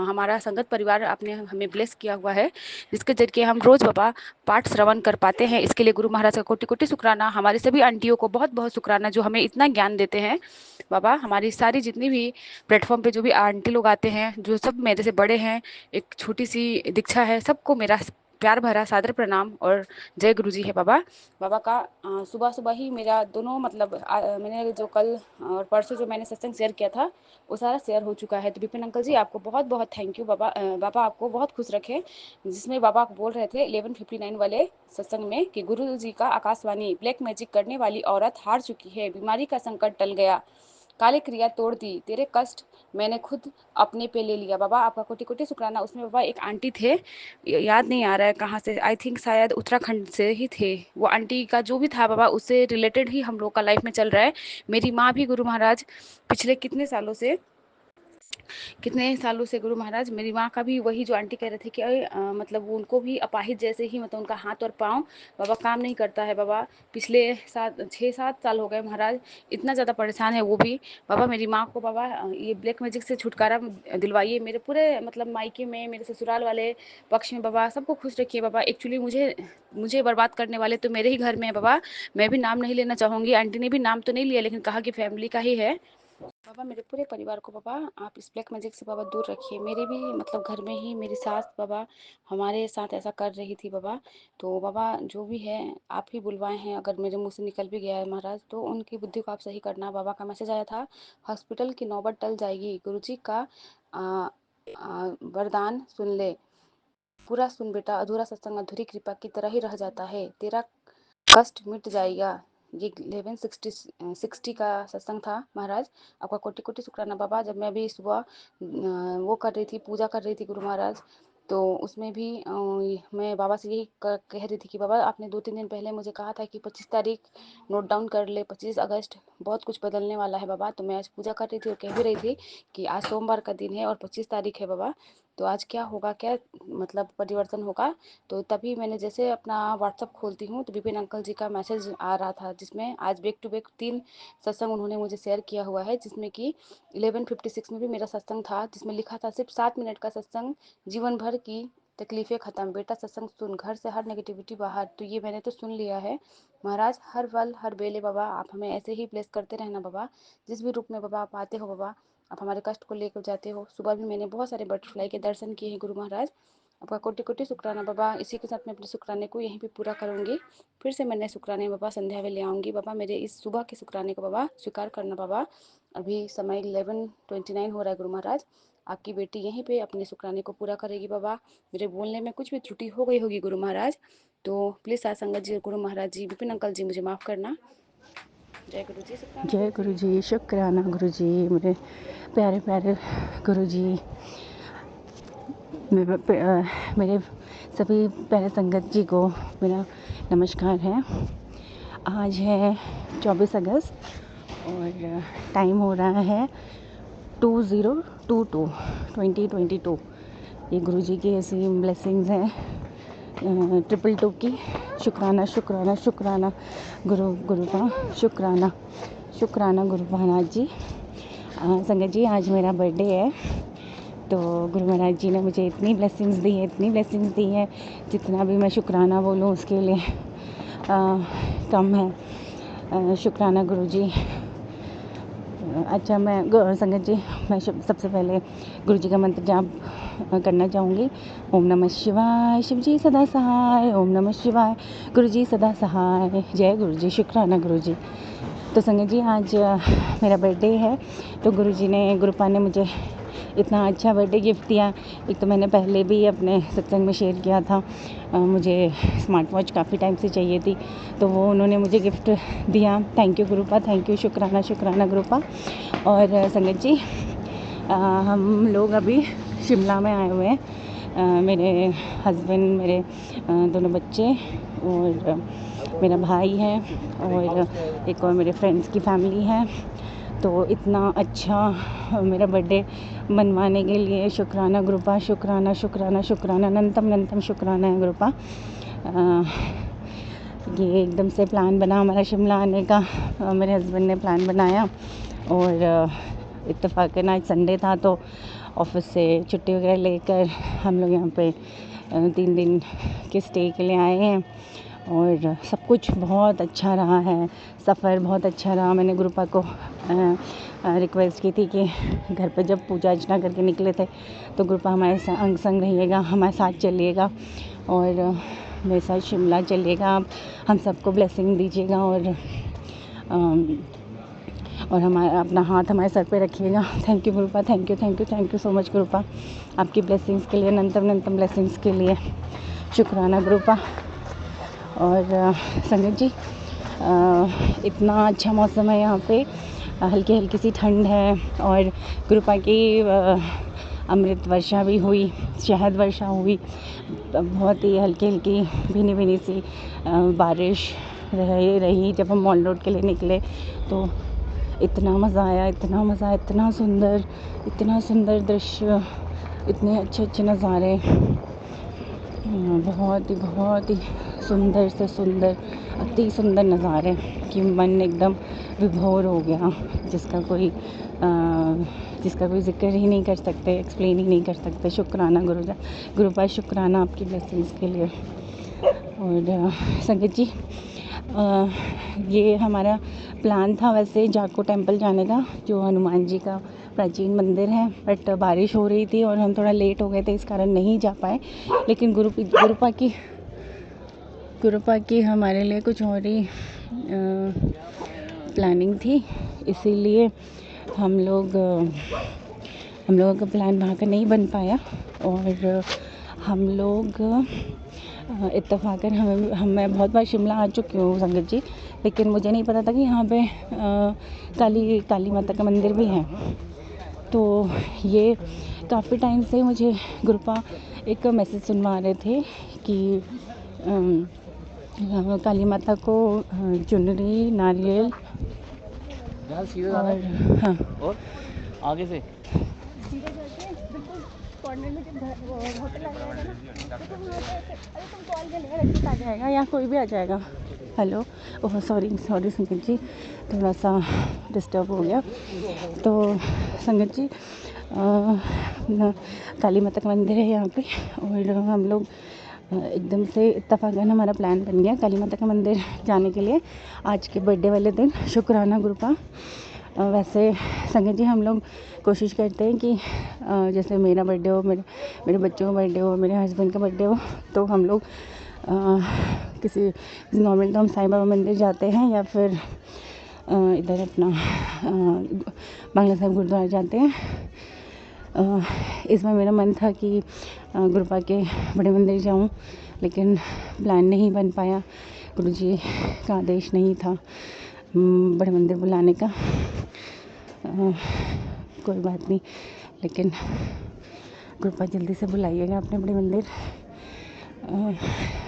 हमारा संगत परिवार आपने हमें ब्लेस किया हुआ है, जिसके जरिए हम रोज़ बाबा पाठ श्रवण कर पाते हैं। इसके लिए गुरु महाराज का कोटि कोटि शुक्राना। हमारी सभी आंटियों को बहुत बहुत शुक्राना जो हमें इतना ज्ञान देते हैं बाबा। हमारी सारी जितनी भी प्लेटफॉर्म पे जो भी आंटी लोग आते हैं, जो सब मेरे से बड़े हैं, एक छोटी सी दीक्षा है, सबको मेरा प्यार भरा सादर प्रणाम और जय गुरु जी है बाबा। बाबा का सुबह सुबह ही मेरा दोनों मतलब मैंने जो कल और परसों जो मैंने सत्संग शेयर किया था वो सारा शेयर हो चुका है। तो विपिन अंकल जी आपको बहुत बहुत थैंक यू बाबा। बाबा आपको बहुत खुश रखे। जिसमें बाबा बोल रहे थे 11:59 वाले सत्संग में कि गुरु जी का आकाशवाणी, ब्लैक मैजिक करने वाली औरत हार चुकी है, बीमारी का संकट टल गया, काली क्रिया तोड़ दी, तेरे कष्ट मैंने खुद अपने पे ले लिया। बाबा आपका कोटि कोटि शुक्राना। उसमें बाबा एक आंटी थे, याद नहीं आ रहा है कहाँ से, आई थिंक शायद उत्तराखंड से ही थे। वो आंटी का जो भी था बाबा उससे रिलेटेड ही हम लोग का लाइफ में चल रहा है। मेरी माँ भी गुरु महाराज पिछले कितने सालों से गुरु महाराज, मेरी माँ का भी वही जो आंटी कह रहे थे कि मतलब उनको भी अपाहिज जैसे ही, मतलब उनका हाथ और पाँव बाबा काम नहीं करता है बाबा। पिछले 6-7 साल हो गए महाराज, इतना ज़्यादा परेशान है वो भी बाबा। मेरी माँ को बाबा ये ब्लैक मैजिक से छुटकारा दिलवाइए। मेरे पूरे मतलब मायके में, मेरे ससुराल वाले पक्ष में बाबा सबको खुश रखिए बाबा। एक्चुअली मुझे बर्बाद करने वाले तो मेरे ही घर में है बाबा। मैं भी नाम नहीं लेना चाहूँगी, आंटी ने भी नाम तो नहीं लिया लेकिन कहा कि फैमिली का ही है बाबा। मेरे पूरे परिवार को बाबा आप इस ब्लैक मैजिक से बाबा दूर रखिए। मेरे भी मतलब घर में ही मेरी सास बाबा हमारे साथ ऐसा कर रही थी बाबा। तो बाबा जो भी है आप ही बुलवाए हैं, अगर मेरे मुंह से निकल भी गया है महाराज तो उनकी बुद्धि को आप सही करना। बाबा का मैसेज आया था, हॉस्पिटल की नौबत टल जाएगी, गुरुजी का वरदान सुन ले, पूरा सुन बेटा, अधूरा सत्संग अधूरी कृपा की तरह ही रह जाता है, तेरा कष्ट मिट जाएगा। ये 1160 का सत्संग था महाराज। आपका कोटि कोटि शुक्राना बाबा। जब मैं अभी सुबह वो कर रही थी, पूजा कर रही थी गुरु महाराज, तो उसमें भी मैं बाबा से यही कह रही थी कि बाबा आपने 2-3 दिन पहले मुझे कहा था कि 25 तारीख नोट डाउन कर ले, 25 अगस्त बहुत कुछ बदलने वाला है बाबा। तो मैं आज पूजा कर रही थी और कह भी रही थी कि आज सोमवार का दिन है और 25 तारीख है बाबा, तो आज क्या होगा, क्या मतलब परिवर्तन होगा। तो तभी मैंने जैसे अपना व्हाट्सअप खोलती हूँ तो विपिन अंकल जी का मैसेज आ रहा था, जिसमें आज बैक टू बैक 3 सत्संग उन्होंने मुझे शेयर किया हुआ है, जिसमें कि 11:56 में भी मेरा सत्संग था, जिसमें लिखा था सिर्फ 7 मिनट का सत्संग, जीवन भर की तकलीफें खत्म, बेटा सत्संग सुन, घर से हर नेगेटिविटी बाहर। तो ये मैंने तो सुन लिया है महाराज। हर पल हर बेले बाबा आप हमें ऐसे ही ब्लेस करते रहना बाबा। जिस भी रूप में बाबा आप आते हो बाबा, आप हमारे कष्ट को लेकर जाते हो। सुबह भी मैंने बहुत सारे बटरफ्लाई के दर्शन किए हैं गुरु महाराज। आपका कोटि कोटि शुक्राना बाबा। इसी के साथ मैं अपने शुक्राने को यहीं पे पूरा करूँगी। फिर से मैं नए शुक्राने बाबा संध्या में ले आऊँगी बाबा। मेरे इस सुबह के शुक्राने को बाबा स्वीकार करना बाबा। अभी समय 11:29 हो रहा है गुरु महाराज। आपकी बेटी यहीं पे अपने शुक्राने को पूरा करेगी बाबा। मेरे बोलने में कुछ भी त्रुटि हो गई होगी गुरु महाराज, तो प्लीज़ साथ संगत जी, गुरु महाराज जी, विपिन अंकल जी मुझे माफ़ करना। जय गुरु जी, शुक्राना जय गुरु जी, शुक्राना गुरु जी, मेरे प्यारे प्यारे गुरु जी, मेरे सभी प्यारे संगत जी को मेरा नमस्कार है। आज है 24 अगस्त और टाइम हो रहा है 2022। ये गुरु जी की ऐसी ब्लेसिंग्स हैं 222 की। शुक्राना शुक्राना शुक्राना गुरु का शुक्राना गुरु महाराज जी। संगत जी आज मेरा बर्थडे है, तो गुरु महाराज जी ने मुझे इतनी ब्लेसिंग्स दी है, जितना भी मैं शुक्राना बोलूँ उसके लिए कम है। शुक्राना गुरु जी। अच्छा मैं संगत जी मैं सबसे पहले गुरु जी का मंत्र जाप करना चाहूँगी। ओम नमः शिवाय, शिव जी सदा सहाय। ओम नमः शिवाय, गुरु जी सदा सहाय। जय गुरु जी, शुक्राना गुरु जी। तो संगत जी आज मेरा बर्थडे है, तो गुरु जी ने गुरुपा ने मुझे इतना अच्छा बर्थडे गिफ्ट दिया। एक तो मैंने पहले भी अपने सत्संग में शेयर किया था, मुझे स्मार्ट वॉच काफ़ी टाइम से चाहिए थी, तो वो उन्होंने मुझे गिफ्ट दिया। Thank you Gurupa, thank you, शुक्राना गुरुपा। और संगत जी हम लोग अभी शिमला में आए हुए हैं। मेरे हस्बैंड, मेरे दोनों बच्चे और मेरा भाई है और एक और मेरे फ्रेंड्स की फैमिली है। तो इतना अच्छा मेरा बर्थडे मनवाने के लिए शुक्राना गुरुपा, शुक्राना अनंतम शुक्राना है गुरुपा। ये एकदम से प्लान बना हमारा शिमला आने का। मेरे हस्बैंड ने प्लान बनाया और इत्तेफाकन आज संडे था, तो ऑफिस से छुट्टी वगैरह लेकर हम लोग यहाँ पे 3 दिन के स्टे के लिए आए हैं और सब कुछ बहुत अच्छा रहा है। सफ़र बहुत अच्छा रहा। मैंने गुरुपा को रिक्वेस्ट की थी कि घर पे जब पूजा अर्चना करके निकले थे तो गुरुपा हमारे अंग संग रहिएगा, हमारे साथ चलिएगा और मेरे साथ शिमला चलिएगा। आप हम सबको ब्लेसिंग दीजिएगा और हमारा अपना हाथ हमारे सर पे रखिएगा। Thank you Gurupa, thank you so much Gurupa, आपकी ब्लेसिंग्स के लिए, अनंतम ब्लेसिंग्स के लिए शुक्राना गुरुपा। और संगत जी इतना अच्छा मौसम है यहाँ पे, हल्की सी ठंड है और गुरुपा की अमृत वर्षा भी हुई, शहद वर्षा हुई, बहुत ही हल्की भीनी सी बारिश रही। जब हम मॉल रोड के लिए निकले तो इतना मज़ा आया, इतना सुंदर दृश्य, इतने अच्छे नज़ारे, बहुत ही सुंदर से सुंदर, अति सुंदर नज़ारे कि मन एकदम विभोर हो गया, जिसका कोई जिक्र ही नहीं कर सकते, एक्सप्लेन ही नहीं कर सकते। शुक्राना गुरुपा, शुक्राना आपकी ब्लेसिंग्स के लिए। और संगत जी ये हमारा प्लान था वैसे जाको टेम्पल जाने का, जो हनुमान जी का प्राचीन मंदिर है, बट बारिश हो रही थी और हम थोड़ा लेट हो गए थे, इस कारण नहीं जा पाए। लेकिन गुरुपा की हमारे लिए कुछ और ही प्लानिंग थी, इसीलिए हम लोगों का प्लान वहाँ का नहीं बन पाया और हम लोग इत्तेफाकन मैं बहुत बार शिमला आ चुकी हूँ संगत जी, लेकिन मुझे नहीं पता था कि यहाँ पे काली माता का मंदिर भी है। तो ये काफ़ी टाइम से मुझे गुरुपा एक मैसेज सुनवा रहे थे कि काली माता को चुनरी, नारियल और हाँ और आगे से सीधे जाके बिल्कुल कॉर्नर में जब होटल आ जाएगा ना, तो तुम वहाँ पे अरे तुम कॉल कर लेगा, रचित आ जाएगा या कोई भी आ जाएगा। हेलो, ओह सॉरी संगत जी, थोड़ा सा डिस्टर्ब हो गया। तो संगत जी काली माता का मंदिर है यहाँ पे और हम लोग एकदम से इत्तेफाकन हमारा प्लान बन गया काली माता का मंदिर जाने के लिए आज के बर्थडे वाले दिन। शुक्राना गुरुपा। वैसे संगत जी हम लोग कोशिश करते हैं कि जैसे मेरा बर्थडे हो, मेरे बच्चों का बर्थडे हो, मेरे हस्बैंड का बर्थडे हो, तो हम लोग किसी नॉर्मल तो हम साईं बाबा मंदिर जाते हैं या फिर इधर अपना बांग्ला साहिब गुरुद्वारा जाते हैं। इस बार मेरा मन था कि गुरुपा के बड़े मंदिर जाऊं, लेकिन प्लान नहीं बन पाया, गुरुजी का आदेश नहीं था बड़े मंदिर बुलाने का। कोई बात नहीं, लेकिन गुरुपा जल्दी से बुलाइएगा अपने बड़े मंदिर।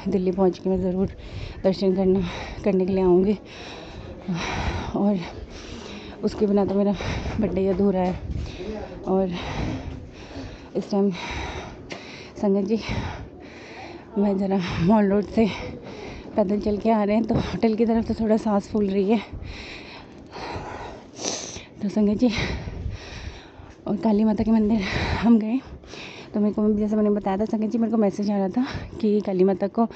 दिल्ली पहुंच के मैं ज़रूर दर्शन करने के लिए आऊँगी और उसके बिना तो मेरा बर्थडे अधूरा है। और इस टाइम संगत जी मैं ज़रा मॉल रोड से पैदल चल के आ रहे हैं, तो होटल की तरफ तो थोड़ा सांस फूल रही है। तो संगत जी और काली माता के मंदिर हम गए तो मेरे को, जैसे मैंने बताया था संगत जी, मेरे को मैसेज आ रहा था कि काली माता को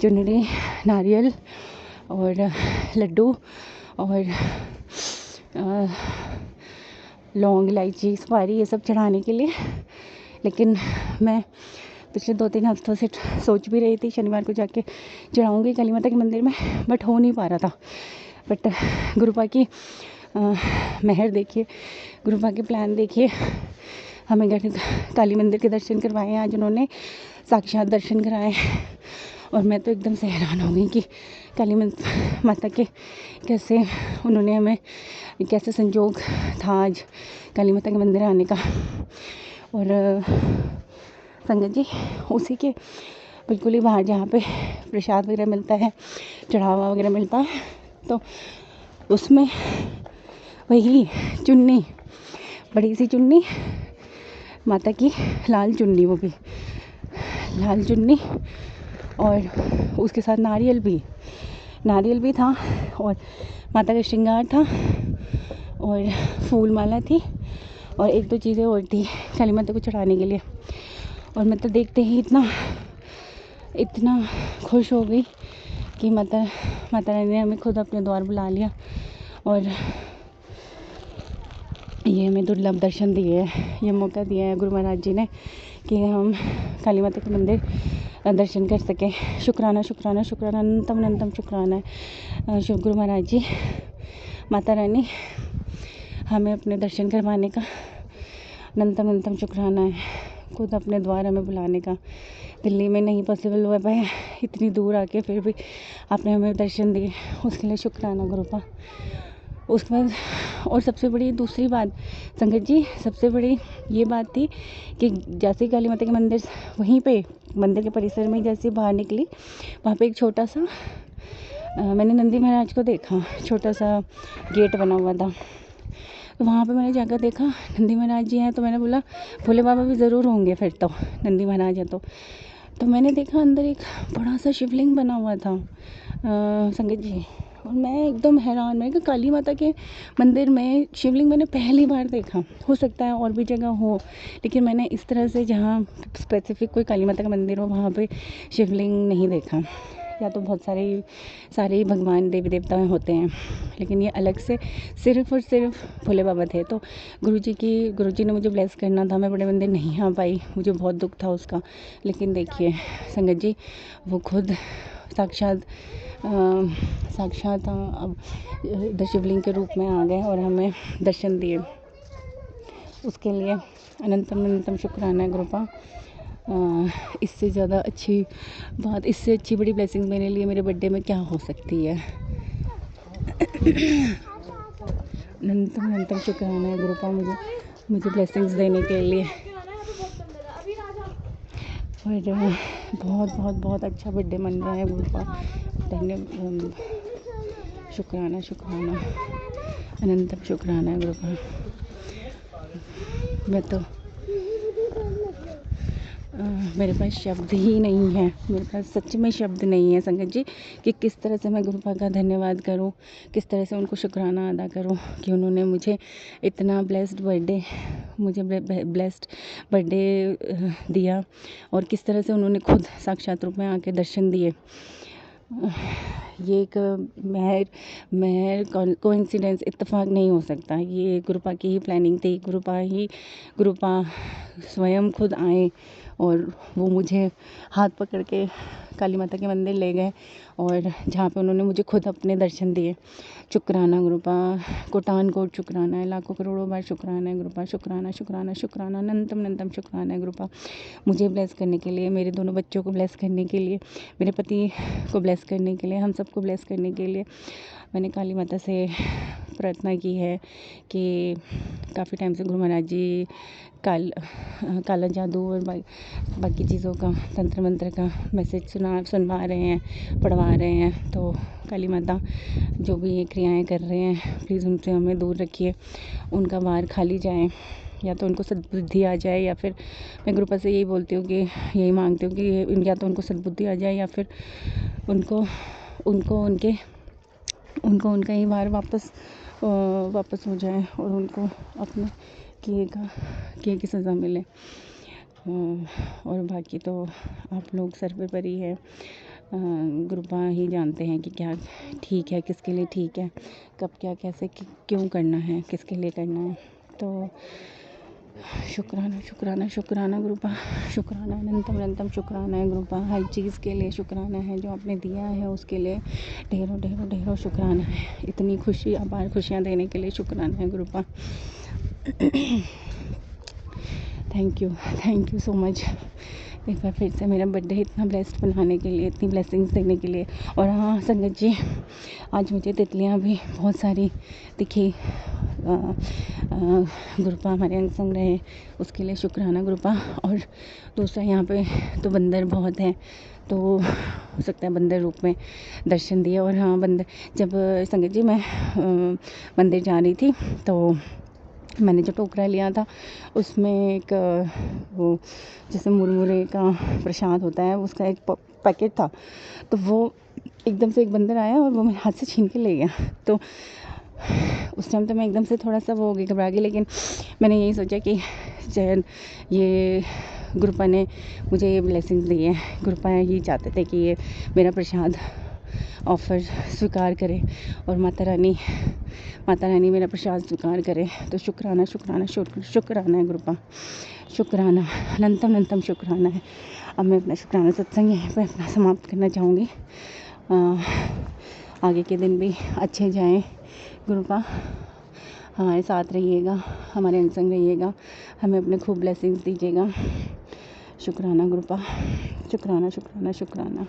चुनरी, नारियल और लड्डू और लौंग, इलायची, सुपारी ये सब चढ़ाने के लिए। लेकिन मैं पिछले 2-3 हफ्तों से सोच भी रही थी शनिवार को जाके चढ़ाऊँगी काली माता के मंदिर में, बट हो नहीं पा रहा था। बट गुरुपा की मेहर देखिए, गुरुपा के प्लान देखिए, हमें काली मंदिर के दर्शन करवाए आज उन्होंने, साक्षात दर्शन कराए। और मैं तो एकदम से हैरान हो गई कि काली माता के कैसे उन्होंने हमें, कैसे संजोग था आज काली माता के मंदिर आने का। और संगत जी, उसी के बिल्कुल ही बाहर जहाँ पे प्रसाद वगैरह मिलता है, चढ़ावा वगैरह मिलता है, तो उसमें वही चुन्नी, बड़ी सी चुन्नी, माता की लाल चुन्नी, वो भी लाल चुन्नी, और उसके साथ नारियल भी था, और माता का श्रृंगार था, और फूल माला थी, और 1-2 चीज़ें और थी काली माता को चढ़ाने के लिए। और मैं तो देखते ही इतना खुश हो गई कि माता रानी ने हमें खुद अपने द्वार बुला लिया, और ये हमें दुर्लभ दर्शन दिए हैं, ये मौका दिया है गुरु महाराज जी ने कि हम काली माता के मंदिर दर्शन कर सकें। शुक्राना शुक्राना शुक्राना, अनंतम शुक्राना है शिव गुरु महाराज जी, माता रानी, हमें अपने दर्शन करवाने का अनंतम शुक्राना है, खुद अपने द्वार हमें बुलाने का। दिल्ली में नहीं पॉसिबल हुआ पाया, इतनी दूर आके फिर भी आपने हमें दर्शन दिए, उसके लिए शुक्राना गुरुपा। उसके बाद और सबसे बड़ी दूसरी बात संगत जी, सबसे बड़ी ये बात थी कि जैसे काली माता के मंदिर, वहीं पे मंदिर के परिसर में जैसे बाहर निकली, वहाँ पे एक छोटा सा मैंने नंदी महाराज को देखा, छोटा सा गेट बना हुआ था, तो वहाँ पे मैंने जाकर देखा नंदी महाराज जी हैं, तो मैंने बोला भोले बाबा भी ज़रूर होंगे फिर तो, नंदी महाराज हैं तो मैंने देखा अंदर एक बड़ा सा शिवलिंग बना हुआ था संगत जी, और मैं एकदम हैरान, मैं कि काली माता के मंदिर में शिवलिंग मैंने पहली बार देखा। हो सकता है और भी जगह हो, लेकिन मैंने इस तरह से जहाँ स्पेसिफिक कोई काली माता का मंदिर हो वहाँ पे शिवलिंग नहीं देखा। या तो बहुत सारे भगवान देवी देवता होते हैं, लेकिन ये अलग से सिर्फ़ और सिर्फ भोले बाबा थे। तो गुरुजी ने मुझे ब्लेस करना था, मैं बड़े मंदिर नहीं आ पाई, मुझे बहुत दुख था उसका। लेकिन देखिए संगत जी, वो खुद साक्षात अब इधर शिवलिंग के रूप में आ गए और हमें दर्शन दिए, उसके लिए अनंतम शुक्राना है गुरुपा। इससे ज़्यादा अच्छी बात, इससे अच्छी बड़ी ब्लेसिंग मेरे लिए मेरे बर्थडे में क्या हो सकती है। अनंतम शुक्राना है गुरुपा मुझे ब्लेसिंग्स देने के लिए। और बहुत अच्छा बर्थडे मन रहा है गुरुपा, धन्यवाद, शुक्राना अनंतम शुक्राना है गुरुपा। मैं तो मेरे पास शब्द ही नहीं है, मेरे पास सच में शब्द नहीं है संगत जी कि किस तरह से मैं गुरुपा का धन्यवाद करूं, किस तरह से उनको शुक्राना अदा करूं कि उन्होंने मुझे इतना ब्लेस्ड बर्थडे दिया, और किस तरह से उन्होंने खुद साक्षात रूप में आके दर्शन दिए। ये एक महर कोइंसिडेंस, इत्तेफाक नहीं हो सकता, ये गुरुपा की ही प्लानिंग थी। गुरुपा स्वयं खुद आए और वो मुझे हाथ पकड़ के काली माता के मंदिर ले गए, और जहाँ पे उन्होंने मुझे खुद अपने दर्शन दिए। शुक्राना गुरुपा, कोटान-कोट शुक्राना है, लाखों करोड़ों बार शुक्राना है गुरुपा, शुक्राना अनंतम शुक्राना है गुरुपा, मुझे ब्लेस करने के लिए, मेरे दोनों बच्चों को ब्लेस करने के लिए, मेरे पति को ब्लेस करने के लिए, हम सबको ब्लेस करने के लिए मैंने काली माता से प्रार्थना की है कि काफ़ी टाइम से गुरु महाराज जी काला जादू और बाकी चीज़ों का, तंत्र मंत्र का मैसेज सुनवा रहे हैं, पढ़वा रहे हैं। तो काली माता जो भी ये क्रियाएं कर रहे हैं, प्लीज़ उनसे हमें दूर रखिए, उनका वार खाली जाए, या तो उनको सद्बुद्धि आ जाए, या फिर मैं गुरुपा से यही बोलती हूँ कि यही मांगती हूँ कि या तो उनको सद्बुद्धि आ जाए, या फिर उनको उनका ही वार वापस वापस हो जाए और उनको अपने किए की सज़ा मिले। और बाकी तो आप लोग सर्वोपरि है, गुरुपा ही जानते हैं कि क्या ठीक है, किसके लिए ठीक है, कब क्या कैसे क्यों करना है, किसके लिए करना है। तो शुक्राना शुक्राना शुक्राना गुरुपा, शुक्राना अनंतम अनंतम शुक्राना है गुरुपा। हर चीज़ के लिए शुक्राना है, जो आपने दिया है उसके लिए ढेरों ढेरों ढेरों शुक्राना है। इतनी खुशी, अपार खुशियाँ देने के लिए शुक्राना है गुरुपा। थैंक यू सो मच एक बार फिर से मेरा बर्थडे इतना ब्लेस्ड बनाने के लिए, इतनी ब्लेसिंग्स देने के लिए। और हाँ संगत जी, आज मुझे तितलियाँ भी बहुत सारी दिखी। गुरुपा हमारे अंग संग रहे, उसके लिए शुक्राना गुरुपा। और दूसरा, यहाँ पे तो बंदर बहुत हैं, तो हो सकता है बंदर रूप में दर्शन दिए। और हाँ बंदर, जब संगत जी मैं मंदिर जा रही थी तो मैंने जो टोकरा लिया था उसमें एक वो जैसे मुरमुरे का प्रसाद होता है उसका एक पैकेट था। तो वो एकदम से एक बंदर आया और वो मेरे हाथ से छीन के ले गया। तो उस टाइम तो मैं एकदम से थोड़ा सा वो हो गई, घबरा गई। लेकिन मैंने यही सोचा कि जैन ये गुरुपा ने मुझे ये ब्लेसिंग दी है, गुरुपा यही चाहते थे कि ये मेरा प्रसाद ऑफ़र स्वीकार करे और माता रानी मेरा प्रसाद स्वीकार करे। तो शुक्राना शुक्राना शुक्राना है गुरुपा, शुक्राना अनंतम शुक्राना है। अब मैं अपना शुक्राना सत्संग यहीं पर अपना समाप्त करना चाहूँगी। आगे के दिन भी अच्छे जाएं गुरुपा, हमारे साथ रहिएगा, हमारे अंग संग रहिएगा, हमें अपने खूब ब्लेसिंग्स दीजिएगा। शुक्राना गुरुपा, शुक्राना शुक्राना शुक्राना।